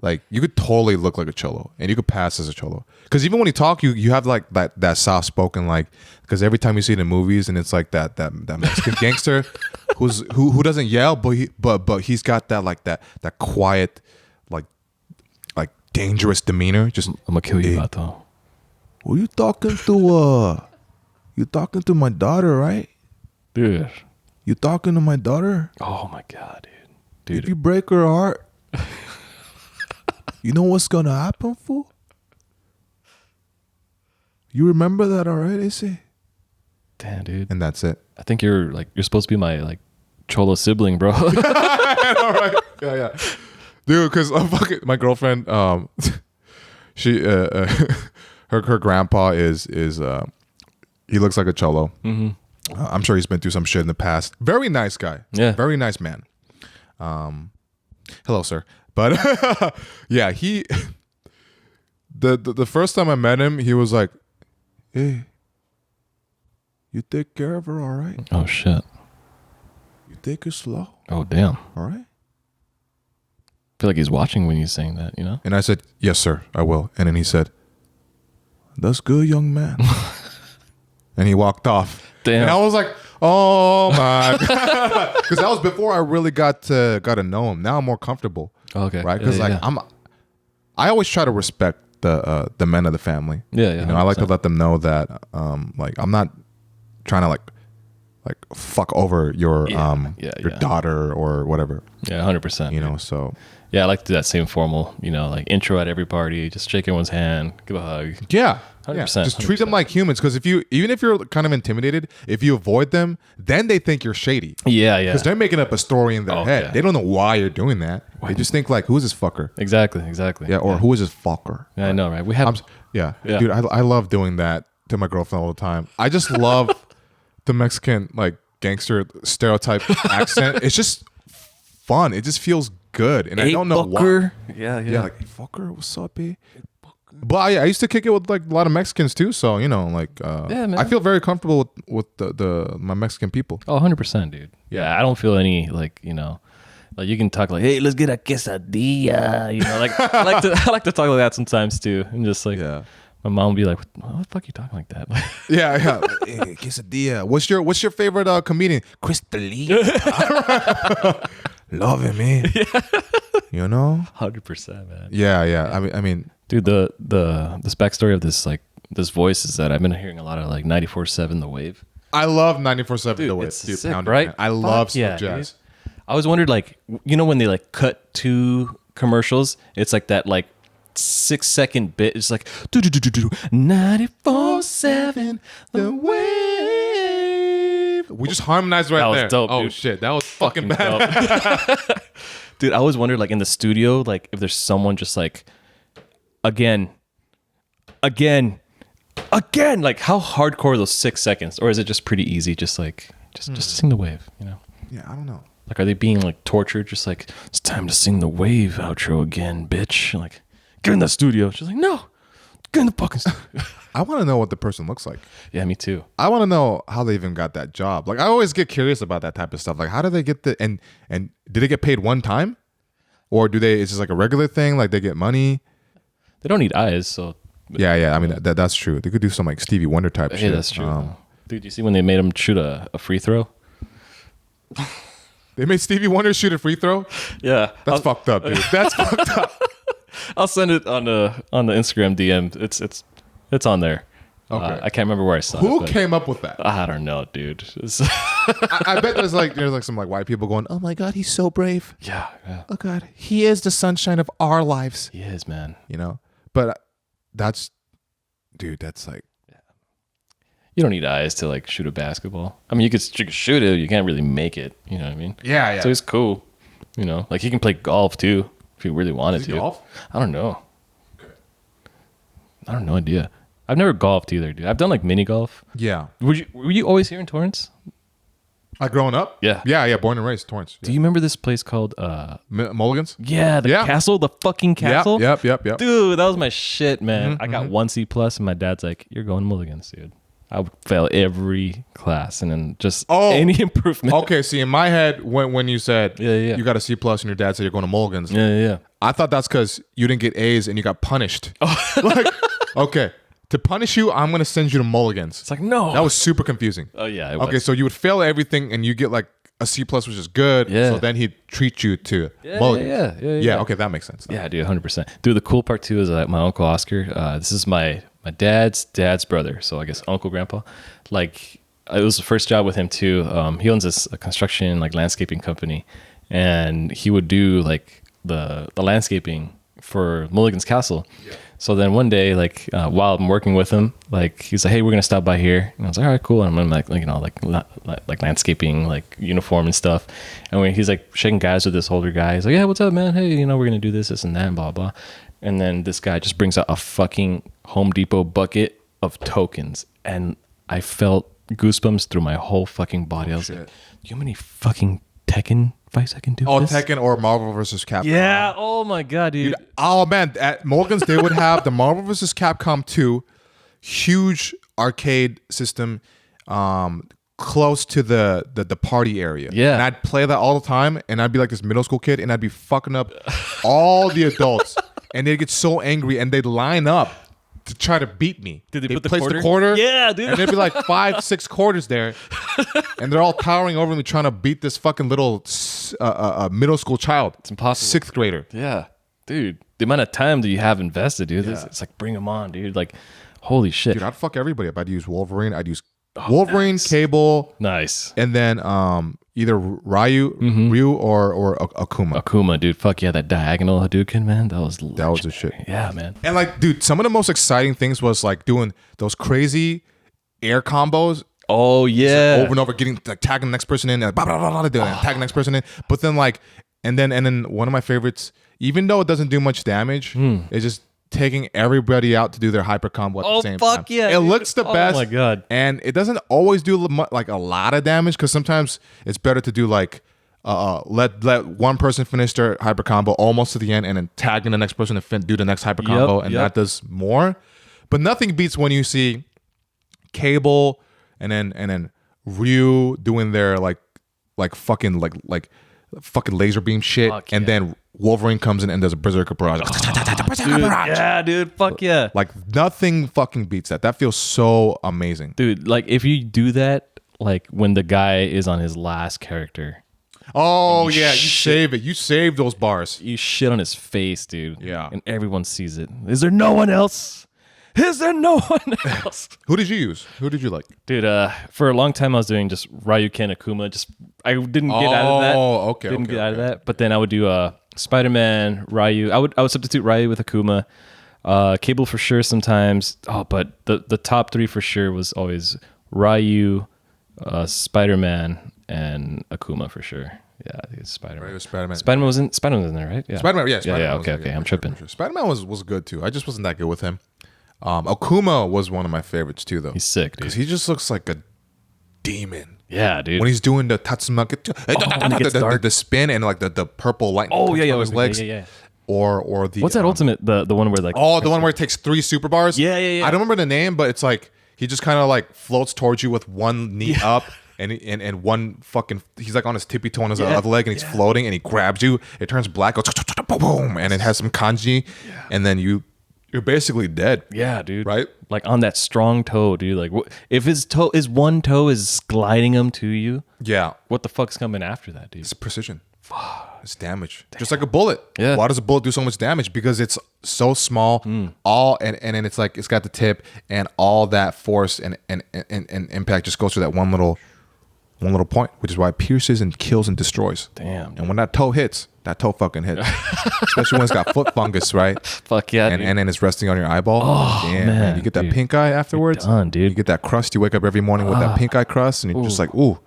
like, you could totally look like a cholo, and you could pass as a cholo. Because even when you talk, you have like that soft spoken, like, because every time you see it in movies, and it's like that Mexican gangster who doesn't yell, but he's got that like that quiet, like dangerous demeanor. Just, I'm gonna kill you, Bato. Who you talking to? You talking to my daughter, right? Dude. You talking to my daughter? Oh my God, dude. If you break her heart, you know what's gonna happen, fool? You remember that, all right, Issy? Damn, dude. And that's it. I think you're supposed to be my like cholo sibling, bro. All right. Yeah. Dude, because my girlfriend, she her grandpa is he looks like a cholo. Mm-hmm. I'm sure he's been through some shit in the past. Very nice guy. Yeah. Very nice man. Hello, sir. But yeah, he the first time I met him, he was like, hey, you take care of her, all right? Oh shit. You take her slow. Oh damn. All right. I feel like he's watching when he's saying that, you know? And I said, yes, sir, I will. And then he said, that's good, young man. And he walked off. Damn. And I was like, oh my God. Because that was before I really got to know him. Now I'm more comfortable. Okay. Right? Because I always try to respect the men of the family. Yeah. You know, I like to let them know that like I'm not trying to like fuck over your daughter or whatever. Yeah, 100%. You know, so yeah, I like to do that same formal, you know, like intro at every party, just shake everyone's hand, give a hug. Yeah. 100%. Just treat them like humans, because even if you're kind of intimidated, if you avoid them, then they think you're shady. Yeah. Because they're making up a story in their head. Yeah. They don't know why you're doing that. They just think like, who's this fucker? Exactly. Yeah, or who is this fucker? Yeah, I know, right? We have Dude, I love doing that to my girlfriend all the time. I just love the Mexican like gangster stereotype accent. It's just fun. It just feels good, and I don't know why. Yeah. Like, hey, fucker, what's up, eh? But I used to kick it with like a lot of Mexicans too, so you know, like, man. I feel very comfortable with my Mexican people. Oh, 100%, dude. Yeah, I don't feel any like, you know, like you can talk like, hey, let's get a quesadilla. You know, like I like to talk like that sometimes too, and just like, my mom would be like, "What the fuck are you talking like that?" Yeah. Hey, quesadilla. What's your favorite comedian? Cristalina. Love him, man. Yeah. You know, 100%, man. Yeah. I mean, dude, this backstory of this voice is that I've been hearing a lot of like 94.7 The Wave. I love 94.7 Dude, The Wave. it's Dude, sick, Pound It, right? man. I love smooth yeah, jazz. Dude. I always wondered, like, you know, when they like cut to commercials, it's like that like 6-second bit. It's like 94.7 The Wave. wave? We just harmonized right That was there. dope, Oh dude. shit, that was fucking bad. dope. Dude, I always wondered, like, in the studio, like, if there's someone just like, again, like, how hardcore are those 6 seconds, or is it just pretty easy, just like, just sing the wave, you know? Yeah, I don't know. Like, are they being like tortured? Just like, it's time to sing the wave outro again, bitch. Like, get in the studio. She's like, no, get in the fucking studio. I want to know what the person looks like. Yeah, me too. I want to know how they even got that job. Like, I always get curious about that type of stuff. Like, how do they get and did they get paid one time, or do they? It's just like a regular thing. Like, they get money. They don't need eyes, so. Yeah. I mean, that's true. They could do some like Stevie Wonder type Hey, shit. that's true. Dude, you see when they made him shoot a free throw? They made Stevie Wonder shoot a free throw. Yeah, That's fucked up, dude. That's fucked up. I'll send it on the Instagram DM. It's on there. Okay. I can't remember where I saw it. Who but came up with that? I don't know, dude. I bet there's like some like white people going, "Oh my god, he's so brave. yeah. Oh god, he is the sunshine of our lives." He is, man. You know, but that's like. You don't need eyes to like shoot a basketball. I mean, you could shoot it. You can't really make it. You know what I mean? Yeah. So it's cool. You know, like he can play golf too if he really wanted to. Golf? I don't know. I don't know idea. I've never golfed either, dude. I've done like mini golf. Yeah. Were you always here in Torrance? Like growing up? Yeah. Yeah. Born and raised Torrance. Do you remember this place called Mulligan's? Yeah, the Yeah. castle, the fucking castle? Yep. Dude, that was my shit, man. I got 1 C plus, and my dad's like, "You're going to Mulligan's, dude." I would fail every class, and then just any improvement. Okay, see, in my head, when you said Yeah. you got a C plus and your dad said you're going to Mulligan's, Yeah. I thought that's because you didn't get A's and you got punished. Like, okay, to punish you, I'm going to send you to Mulligan's. It's like, no. That was super confusing. Oh, yeah. Okay, so you would fail everything and you get like a C plus, which is good. Yeah. So then he'd treat you to Mulligan's. Yeah. Okay, that makes sense. Yeah, dude, 100%. Dude, the cool part too is that my uncle Oscar, this is my dad's brother, so I guess uncle, grandpa. Like, it was the first job with him too. He owns a construction like landscaping company, and he would do like the landscaping for Mulligan's Castle. Yeah. So then one day, like while I'm working with him, like he's like, "Hey, we're gonna stop by here." And I was like, "All right, cool." And I'm like you know, like landscaping, like uniform and stuff. And when he's like shaking guys with this older guy, he's like, "Yeah, what's up, man? Hey, you know, we're gonna do this and that, and blah blah." And then this guy just brings out a fucking Home Depot bucket of tokens, and I felt goosebumps through my whole fucking body. I was like, "Do you know how many fucking Tekken fights I can do?" Oh, Tekken or Marvel vs. Capcom. Yeah. Oh my god, dude. Oh man, at Mulligan's they would have the Marvel vs. Capcom 2, huge arcade system, close to the party area. Yeah. And I'd play that all the time, and I'd be like this middle school kid, and I'd be fucking up all the adults, and they'd get so angry, and they'd line up to try to beat me. Did they They'd put the place quarter? the quarter? Yeah, dude. And there'd be like 5-6 quarters there, and they're all towering over me trying to beat this fucking little middle school child. It's impossible. 6th grader. Yeah, dude. The amount of time that you have invested, dude. Yeah. It's like, bring them on, dude. Like, holy shit. Dude, I'd fuck everybody up. I'd use Wolverine. I'd use Wolverine, Cable, Nice. and then either Ryu or Akuma. Akuma, dude. Fuck yeah, that diagonal Hadouken, man. That was the shit. Yeah, man. And like, dude, some of the most exciting things was like doing those crazy air combos Oh yeah. over and over, getting like tagging the next person in, and blah, blah, blah, blah, tagging the next person in. But then like, and then one of my favorites, even though it doesn't do much damage, is just taking everybody out to do their hyper combo at the same time. Fuck yeah, it dude. looks the best. Oh my god. And it doesn't always do like a lot of damage, because sometimes it's better to do like let one person finish their hyper combo almost to the end, and then tagging the next person to do the next hyper combo, and that does more. But nothing beats when you see Cable and then Ryu doing their like fucking fucking laser beam shit. Fuck and yeah. then Wolverine comes in and does a berserker barrage. Dude, yeah, dude. Fuck yeah. Like nothing fucking beats that. That feels so amazing. Dude, like if you do that, like when the guy is on his last character, Oh yeah, you save it. You save those bars. you shit on his face, dude. Yeah. And everyone sees it. Is there no one else? Is there no one else? Who did you use? Who did you like? Dude, for a long time I was doing just Ryuken Akuma. I didn't get out of that. Oh, okay. Didn't get out of that. But then I would do Spider-Man, Ryu. I would substitute Ryu with Akuma. Cable for sure sometimes. Oh, but the top three for sure was always Ryu, Spider-Man and Akuma for sure. Yeah, I think it's Spider-Man. Right, it was Spider-Man. Spider-Man was in there, right? Yeah. Spider-Man, yeah. Yeah, was okay. I'm tripping. Sure. Spider-Man was good too. I just wasn't that good with him. Akuma was one of my favorites too, though. He's sick, dude. Because he just looks like a demon. Yeah, dude. When he's doing the Tatsumaki, the spin and like the purple light. Oh yeah, on his legs. Yeah. Or the what's that ultimate? The one where like the one where it takes 3 super bars. Yeah. I don't remember the name, but it's like he just kind of like floats towards you with one knee up. And one fucking, he's like on his tippy toe on his other leg, and he's floating, and he grabs you. It turns black, goes boom, and it has some kanji, and then you're basically dead. Yeah, dude. Right? Like on that strong toe, dude. Like if his one toe is gliding him to you. Yeah. What the fuck's coming after that, dude? It's precision. It's damage. Just like a bullet. Yeah. Why does a bullet do so much damage? Because it's so small. All and then it's like it's got the tip, and all that force and impact just goes through that one little point, which is why it pierces and kills and destroys. Damn. And when that toe hits, that toe fucking hits. Especially when it's got foot fungus, right? Fuck yeah, and then it's resting on your eyeball. Oh, damn, man, you get that dude. pink eye afterwards. You're done, dude. You get that crust. You wake up every morning with that pink eye crust, and you're just like, ooh,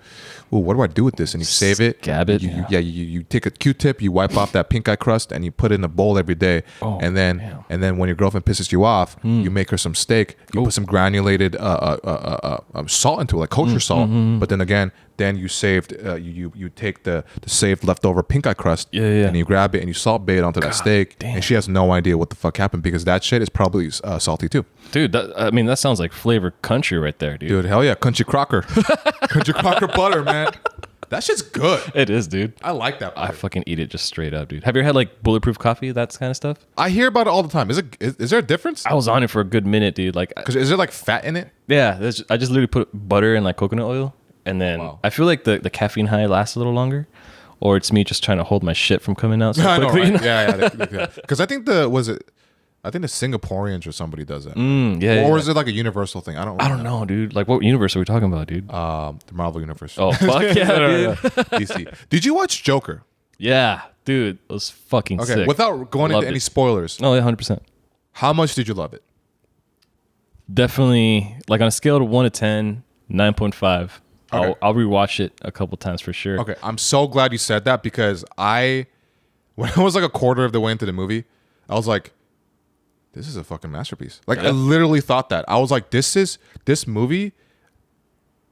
what do I do with this? And you save it. Scab it. You take a Q-tip, you wipe off that pink eye crust, and you put it in a bowl every day. And then when your girlfriend pisses you off, you make her some steak. You put some granulated salt into it, like kosher salt. But then again, you saved you take the saved leftover pink eye crust, and you grab it and you salt bait onto that steak, and she has no idea what the fuck happened because that shit is probably salty too. Dude, that sounds like flavor country right there, dude. Dude, hell yeah, country crocker, country crocker butter, man. That shit's good. It is, dude. I like that butter. I fucking eat it just straight up, dude. Have you ever had like bulletproof coffee, that kind of stuff? I hear about it all the time. Is there a difference? I was on it for a good minute, dude. Like, because is there like fat in it? Yeah, I just literally put butter and like coconut oil, and then I feel like the caffeine high lasts a little longer, or it's me just trying to hold my shit from coming out so quickly. I know, right? Yeah. Because I think I think the Singaporeans or somebody does that. Or is it like a universal thing? I don't know, dude. Like, what universe are we talking about, dude? The Marvel universe. Oh, fuck yeah, dude. DC. Did you watch Joker? Yeah, dude. It was fucking sick. Without going into any spoilers. No, 100%. How much did you love it? Definitely, like on a scale of 1 to 10, 9.5. Okay. I'll rewatch it a couple times for sure. Okay, I'm so glad you said that because when I was like a quarter of the way into the movie, I was like, this is a fucking masterpiece. Like, I literally thought that. I was like, this movie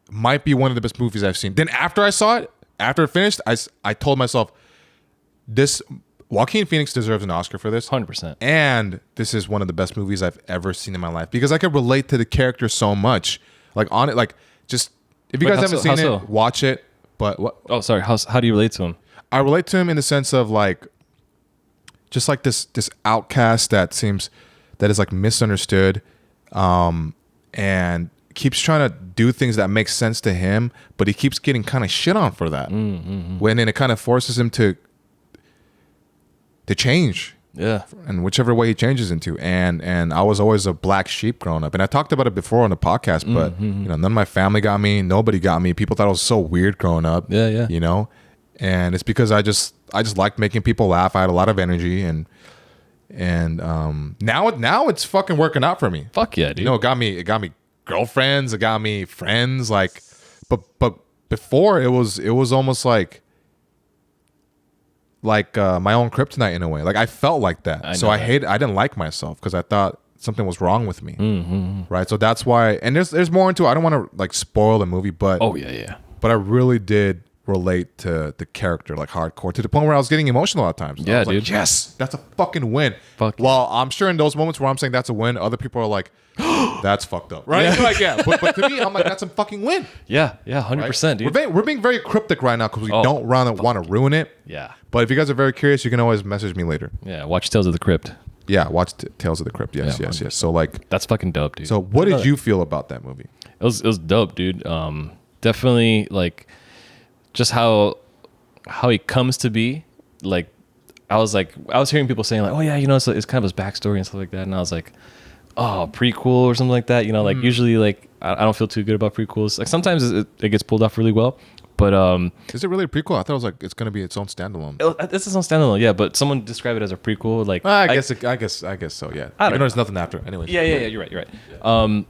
might be one of the best movies I've seen. Then after I saw it, after it finished, I told myself, Joaquin Phoenix deserves an Oscar for this. 100%. And this is one of the best movies I've ever seen in my life because I could relate to the character so much. Like, on it, like, just, if you guys haven't seen it, watch it. But what? Oh, sorry. How do you relate to him? I relate to him in the sense of like, just like this outcast that is like misunderstood, and keeps trying to do things that make sense to him, but he keeps getting kind of shit on for that. When then it kind of forces him to change. Yeah. And whichever way he changes into. And I was always a black sheep growing up. And I talked about it before on the podcast, but none of my family got me. Nobody got me. People thought I was so weird growing up. Yeah. You know? And it's because I just liked making people laugh. I had a lot of energy and now it's fucking working out for me. Fuck yeah, dude. You know, it got me girlfriends, it got me friends, like but before it was almost like my own kryptonite in a way. Like I felt like that. I didn't like myself because I thought something was wrong with me. Right? So that's why, and there's more into it. I don't want to like spoil the movie, but but I really did relate to the character like hardcore to the point where I was getting emotional at times. Yeah, I was dude. Like, yes, that's a fucking win. Fuck well, I'm sure in those moments where I'm saying that's a win, other people are like, that's fucked up, right? Like, but to me, I'm like, that's a fucking win. Yeah, 100%, dude. We're being very cryptic right now because we don't want to ruin it. Yeah. But if you guys are very curious, you can always message me later. Yeah, watch Tales of the Crypt. Yeah, watch Tales of the Crypt. Yes. So like, that's fucking dope, dude. So what did you feel about that movie? It was dope, dude. Definitely like just how he comes to be. Like I was hearing people saying like, oh yeah, you know, it's kind of his backstory and stuff like that, and I was like, oh, prequel or something like that. You know, like usually like I don't feel too good about prequels. Like sometimes it gets pulled off really well. But is it really a prequel? I thought it was like it's gonna be its own standalone. It's its own standalone, yeah. But someone described it as a prequel. Like I guess so. Yeah. Even though there's nothing after. Anyway. Yeah. You're right.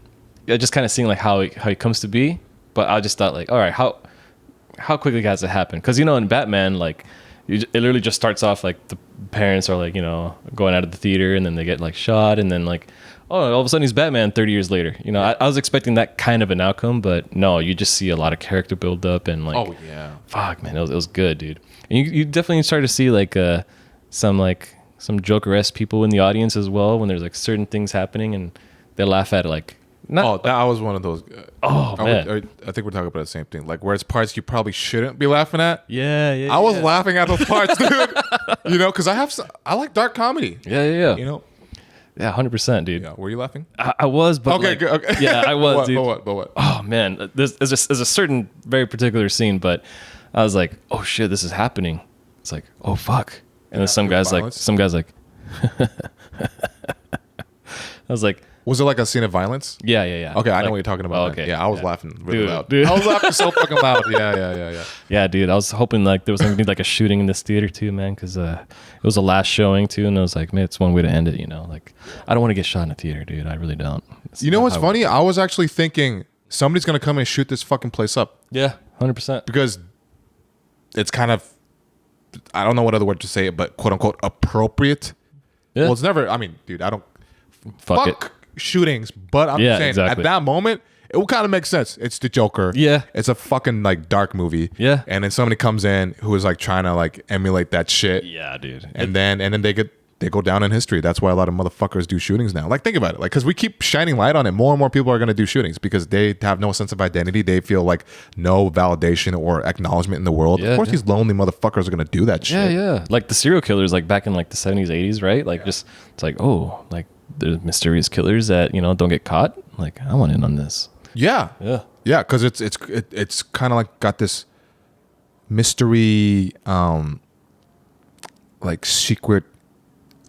Yeah, just kind of seeing like how he comes to be, But I just thought like, all right, how quickly has it happened? Because you know, in Batman, like it literally just starts off like the parents are like, you know, going out of the theater, and then they get like shot, and then like, oh, all of a sudden he's Batman 30 years later. You know, I was expecting that kind of an outcome, but no, you just see a lot of character build up and like, Oh yeah, fuck, man, it was good, dude. And you definitely start to see like some Joker-esque people in the audience as well when there's like certain things happening, and they laugh at it like. That was one of those. Man. I think we're talking about the same thing. Like where it's parts you probably shouldn't be laughing at. Yeah. I was laughing at those parts, dude. You know, because I like dark comedy. Yeah. You know. Yeah, 100%, dude. Yeah. Were you laughing? I was, but okay, like, good. Okay. Yeah, I was, dude. But what? Oh man, there's a certain very particular scene, but I was like, oh shit, this is happening. It's like, oh fuck, and then some guy's like, I was like. Was it like a scene of violence? Yeah. Okay, I like, know what you're talking about. Okay, Yeah, I was laughing really loud. Dude. I was laughing so fucking loud. Yeah. Yeah, dude. I was hoping like there was gonna be like a shooting in this theater too, man, because it was the last showing too, and I was like, man, it's one way to end it, you know. Like, I don't want to get shot in a theater, dude. I really don't. You know what's funny? I was actually thinking somebody's gonna come and shoot this fucking place up. Yeah, 100%. Because it's kind of, I don't know what other word to say it, but quote unquote appropriate. Yeah. Well, it's never. I mean, dude, I don't Fuck it. shootings, but I'm saying exactly. at that moment it will kind of make sense. It's the Joker. Yeah. It's a fucking like dark movie. Yeah. And then somebody comes in who is like trying to like emulate that shit. Yeah, dude. And then they go down in history. That's why a lot of motherfuckers do shootings now. Like, think about it. Like, because we keep shining light on it. More and more people are going to do shootings because they have no sense of identity. They feel like no validation or acknowledgement in the world. Yeah, of course, these lonely motherfuckers are going to do that shit. Yeah. Like the serial killers, like back in like the 70s, 80s, right? Like just, it's like, oh, like there's mysterious killers that, you know, don't get caught. Like, I want in on this. Yeah. Because it's kind of like got this mystery, like secret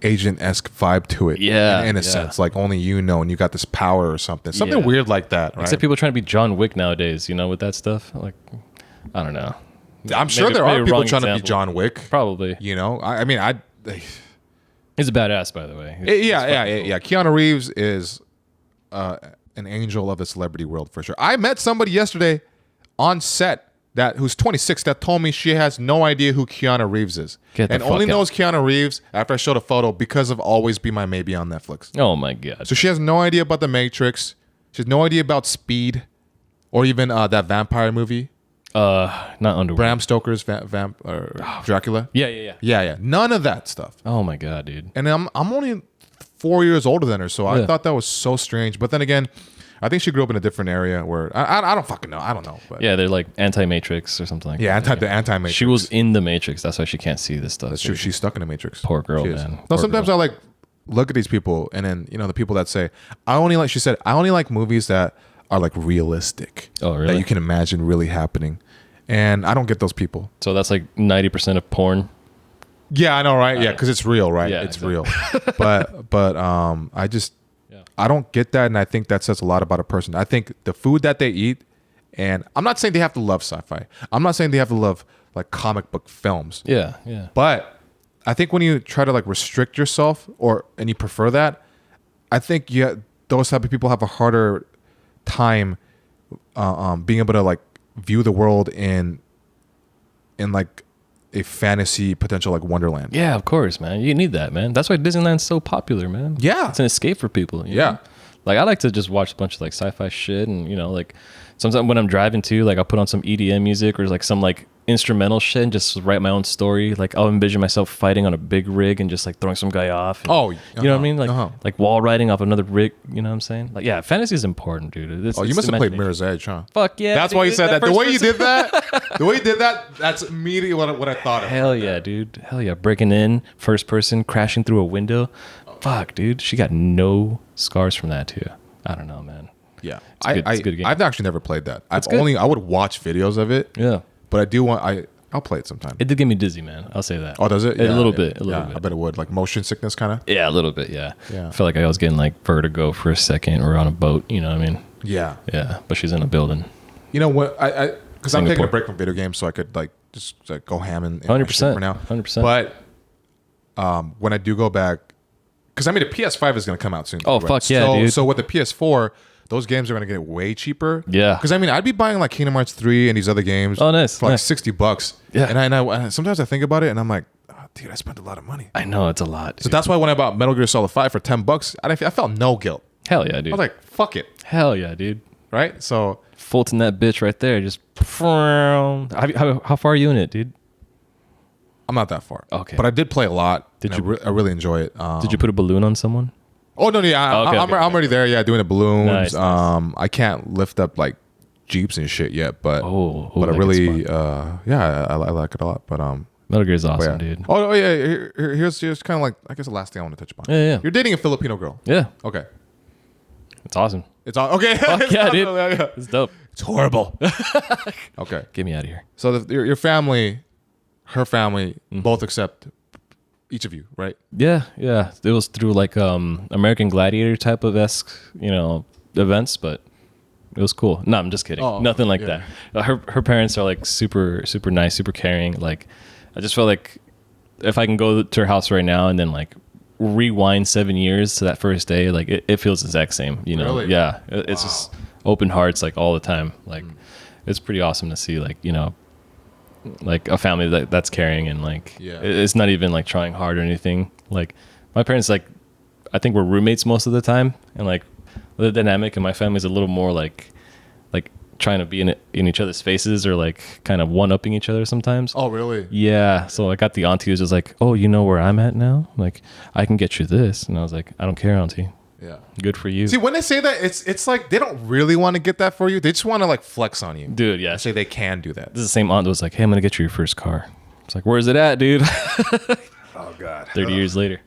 agent-esque vibe to it. Yeah, in a sense, like only you know, and you got this power or something weird like that, right? Except people trying to be John Wick nowadays, you know, with that stuff. Like, I don't know. I'm sure there are people trying to be John Wick. Probably. You know, He's a badass, by the way. Yeah. Keanu Reeves is an angel of the celebrity world for sure. I met somebody yesterday on set who's 26 that told me she has no idea who Keanu Reeves is, and only knows Keanu Reeves after I showed a photo because of Always Be My Maybe on Netflix. Oh my god! So she has no idea about The Matrix. She has no idea about Speed, or even that vampire movie. Not Underworld. Bram Stoker's Dracula. Yeah. None of that stuff. Oh my god, dude. And I'm only 4 years older than her, so I thought that was so strange. But then again, I think she grew up in a different area where I don't fucking know. I don't know. But yeah, they're like anti-Matrix or something like that. The anti-Matrix. She was in the Matrix. That's why she can't see this stuff. That's true. She's stuck in the Matrix. Poor girl, man. No, sometimes I like look at these people, and then the people that say I only like movies that are like realistic. Oh, really? That you can imagine really happening, and I don't get those people. So that's like 90% of porn. Yeah, I know, right? Yeah, because it's real, right? Yeah, it's real. But I don't get that, and I think that says a lot about a person. I think the food that they eat, and I'm not saying they have to love sci-fi. I'm not saying they have to love like comic book films. Yeah. But I think when you try to like restrict yourself, and you prefer that, I think those type of people have a harder time being able to like view the world in like a fantasy potential like Wonderland. Yeah, of course, man. You need that, man. That's why Disneyland's so popular, man. Yeah. It's an escape for people. You know? Like, I like to just watch a bunch of like sci-fi shit, and like sometimes when I'm driving too, like I'll put on some EDM music or like some like instrumental shit and just write my own story. Like I'll envision myself fighting on a big rig and just like throwing some guy off. And, you know what I mean? Like wall riding off another rig. You know what I'm saying? Like, yeah, fantasy is important, dude. You must have played Mirror's Edge, huh? Fuck yeah. That's why you said that. The way you did that, that's immediately what I thought of. Hell yeah, dude. Hell yeah. Breaking in, first person, crashing through a window. Fuck, dude. She got no scars from that too. I don't know, man. Yeah. It's a good game. I've actually never played that. I would watch videos of it. Yeah. But I do I'll play it sometime. It did get me dizzy, man. I'll say that. Oh, does it? A little bit. I bet it would. Like motion sickness kind of? Yeah, a little bit, yeah. Yeah. I feel like I was getting like vertigo for a second or on a boat, you know what I mean? Yeah. Yeah, but she's in a building. You know what? Because I'm taking a break from video games so I could like just like go ham and 100% for now. 100%. But when I do go back, because I mean the PS5 is going to come out soon. Oh, fuck yeah, dude. So with the PS4, those games are gonna get way cheaper. Yeah. Because I mean, I'd be buying like Kingdom Hearts 3 and these other games. Oh, nice. For like nice. $60. Yeah. And I sometimes I think about it and I'm like, oh, dude, I spent a lot of money. I know it's a lot. So that's why when I bought Metal Gear Solid 5 for $10, I felt no guilt. Hell yeah, dude. I was like, fuck it. Hell yeah, dude. Right? So Fulton that bitch right there. Just how far are you in it, dude? I'm not that far. Okay. But I did play a lot. Did and you? I really enjoy it. Did you put a balloon on someone? Oh no, yeah, Okay, I'm okay. already there. Yeah, doing the balloons. Nice, nice. I can't lift up like Jeeps and shit yet, but That I gets really, fun. I like it a lot. But Metal Gear's awesome, yeah. dude. Oh yeah, here's kind of like I guess the last thing I want to touch upon. Yeah. You're dating a Filipino girl. Yeah, Okay. it's awesome. It's all okay. Fuck yeah, dude. Yeah. It's dope. It's horrible. Okay. Get me out of here. So your family, her family, Mm-hmm. both accept each of you, right? Yeah. It was through like American Gladiator type of events, but it was cool. No, I'm just kidding. Oh, Nothing like yeah. that. Her parents are like super super nice, super caring. Like I just felt like if I can go to her house right now and then like rewind 7 years to that first day, like it feels the exact same. You know? Really? Yeah. It's just open hearts like all the time. Like it's pretty awesome to see like like a family that's caring and like it's not even like trying hard or anything. Like my parents, like I think we're roommates most of the time, and like the dynamic in my family is a little more like trying to be in each other's faces or like kind of one-upping each other sometimes. Oh really? Yeah. So I got the auntie who's just like, oh, you know where I'm at now? Like I can get you this, and I was like, I don't care, auntie. Yeah. Good for you. See, when they say that, it's like they don't really want to get that for you. They just want to like flex on you. Dude, yeah. Say they can do that. This is the same aunt that was like, hey, I'm gonna get you your first car. It's like, where's it at, dude? Oh God. 30 years later.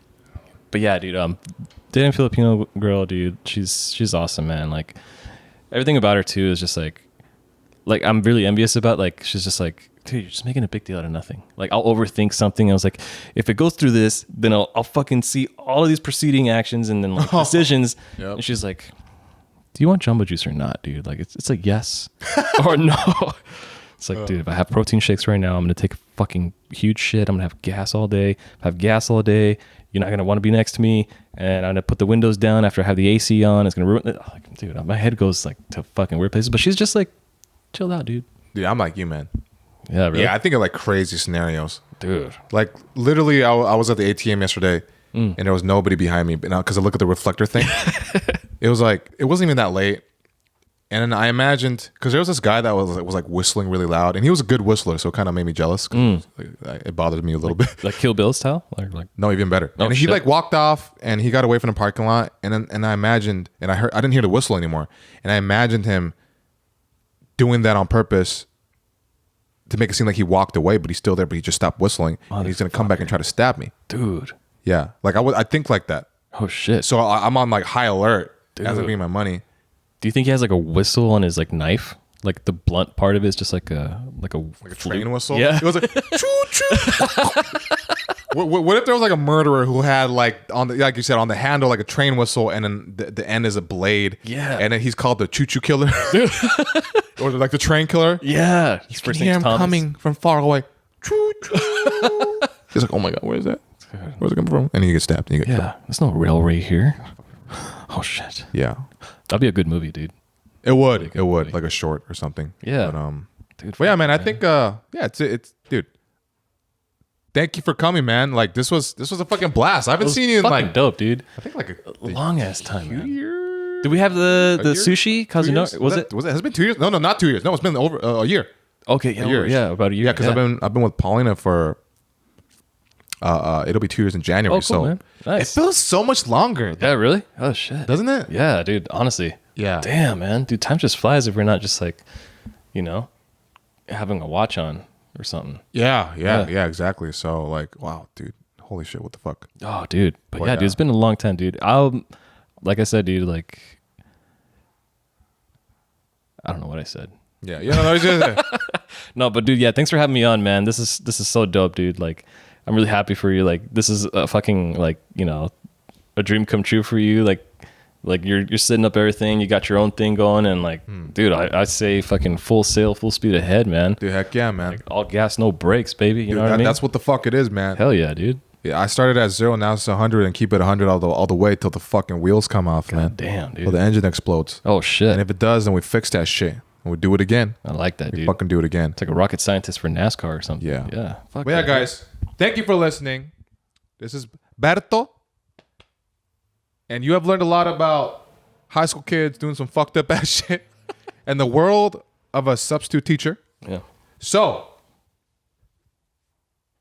But yeah, dude, dating a Filipino girl, dude, she's awesome, man. Like everything about her too is just like I'm really envious about. Like she's just like, dude, you're just making a big deal out of nothing. Like I'll overthink something. I was like, if it goes through this, then I'll fucking see all of these preceding actions and then like decisions. Yep. And she's like, do you want jumbo juice or not, dude? Like it's like yes or no. It's like, dude, if I have protein shakes right now, I'm gonna take a fucking huge shit. I'm gonna have gas all day. If I have gas all day, you're not gonna want to be next to me, and I'm gonna put the windows down after I have the AC on. It's gonna ruin it. Like, dude, my head goes like to fucking weird places. But she's just like, chill out, dude. Dude, I'm like you, man. Yeah, really? Yeah, I think of like crazy scenarios. Dude. Like literally, I was at the ATM yesterday, and there was nobody behind me. But now, because I look at the reflector thing, it was like it wasn't even that late. And then I imagined, because there was this guy that was like whistling really loud, and he was a good whistler, so it kind of made me jealous. 'Cause it bothered me a little bit. Like Kill Bill style? Like No, even better. Oh, and he shit. like walked off, and he got away from the parking lot, and I imagined, and I didn't hear the whistle anymore, and I imagined him doing that on purpose to make it seem like he walked away, but he's still there, but he just stopped whistling, and he's gonna come back and try to stab me. dude. Yeah, like I think like that. Oh shit. So I'm on like high alert as I'm Dude. getting my money. Do you think he has like a whistle on his like knife? Like the blunt part of it is just like a Train whistle. Yeah. It was like choo choo. What if there was like a murderer who had like on the, like you said, on the handle like a train whistle, and then the end is a blade. Yeah. And then he's called the choo choo killer, or like the train killer. Yeah. His You first hear name's him Thomas. coming from far away. Choo choo. He's like, oh my god, where is that? Where's it coming from? And you get stabbed. And you get killed. Yeah. There's no railway here. Oh shit. Yeah. That'd be a good movie, dude. It would. It would like a short or something. Yeah. But, Dude. But yeah, man, I think it's dude. Thank you for coming, man. Like this was a fucking blast. I haven't seen you in fucking like dope, dude. I think like a Long ass time, man. year. Did we have the year? sushi? 2 years? Kazunori? Was it? Has it been 2 years? No, not 2 years. No, it's been over a year. Okay, yeah, year. about a year. Yeah, because I've been with Paulina for it'll be 2 years in January. Oh, cool, so man. Nice. it feels so much longer, Yeah, really? Oh shit. doesn't it? Yeah, dude. Honestly. Yeah. Damn, man. Dude, time just flies if we're not just like, having a watch on or something. Yeah, exactly. So like, wow, dude, holy shit, what the fuck? Oh, dude. But Well, yeah, yeah. dude, it's been a long time, dude. Like I said, dude, like, I don't know what I said. Yeah, no, it's just, No, but dude, yeah, thanks for having me on, man. This is so dope, dude. Like, I'm really happy for you. Like, this is a fucking like, a dream come true for you. Like you're setting up everything. You got your own thing going, and like, dude, I say fucking full sail, full speed ahead, man. dude, heck yeah, man. Like, all gas, no brakes, baby. You Dude, know what I mean? That's what the fuck it is, man. Hell yeah, dude. Yeah, I started at 0, now it's 100, and keep it 100 all the way till the fucking wheels come off, man. Damn, dude. Till the engine explodes. Oh shit. And if it does, then we fix that shit. And we do it again. I like that, We dude. fucking do it again. It's like a rocket scientist for NASCAR or something. Yeah. Yeah. Fuck But yeah, that. guys, thank you for listening. This is Berto. And you have learned a lot about high school kids doing some fucked up ass shit and the world of a substitute teacher. Yeah. So,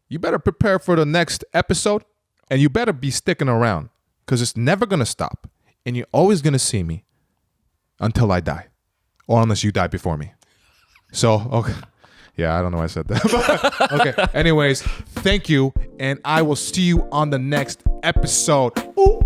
you better prepare for the next episode and you better be sticking around because it's never going to stop. And you're always going to see me until I die or unless you die before me. So, okay. Yeah, I don't know why I said that. Okay. Anyways, thank you. And I will see you on the next episode. Ooh.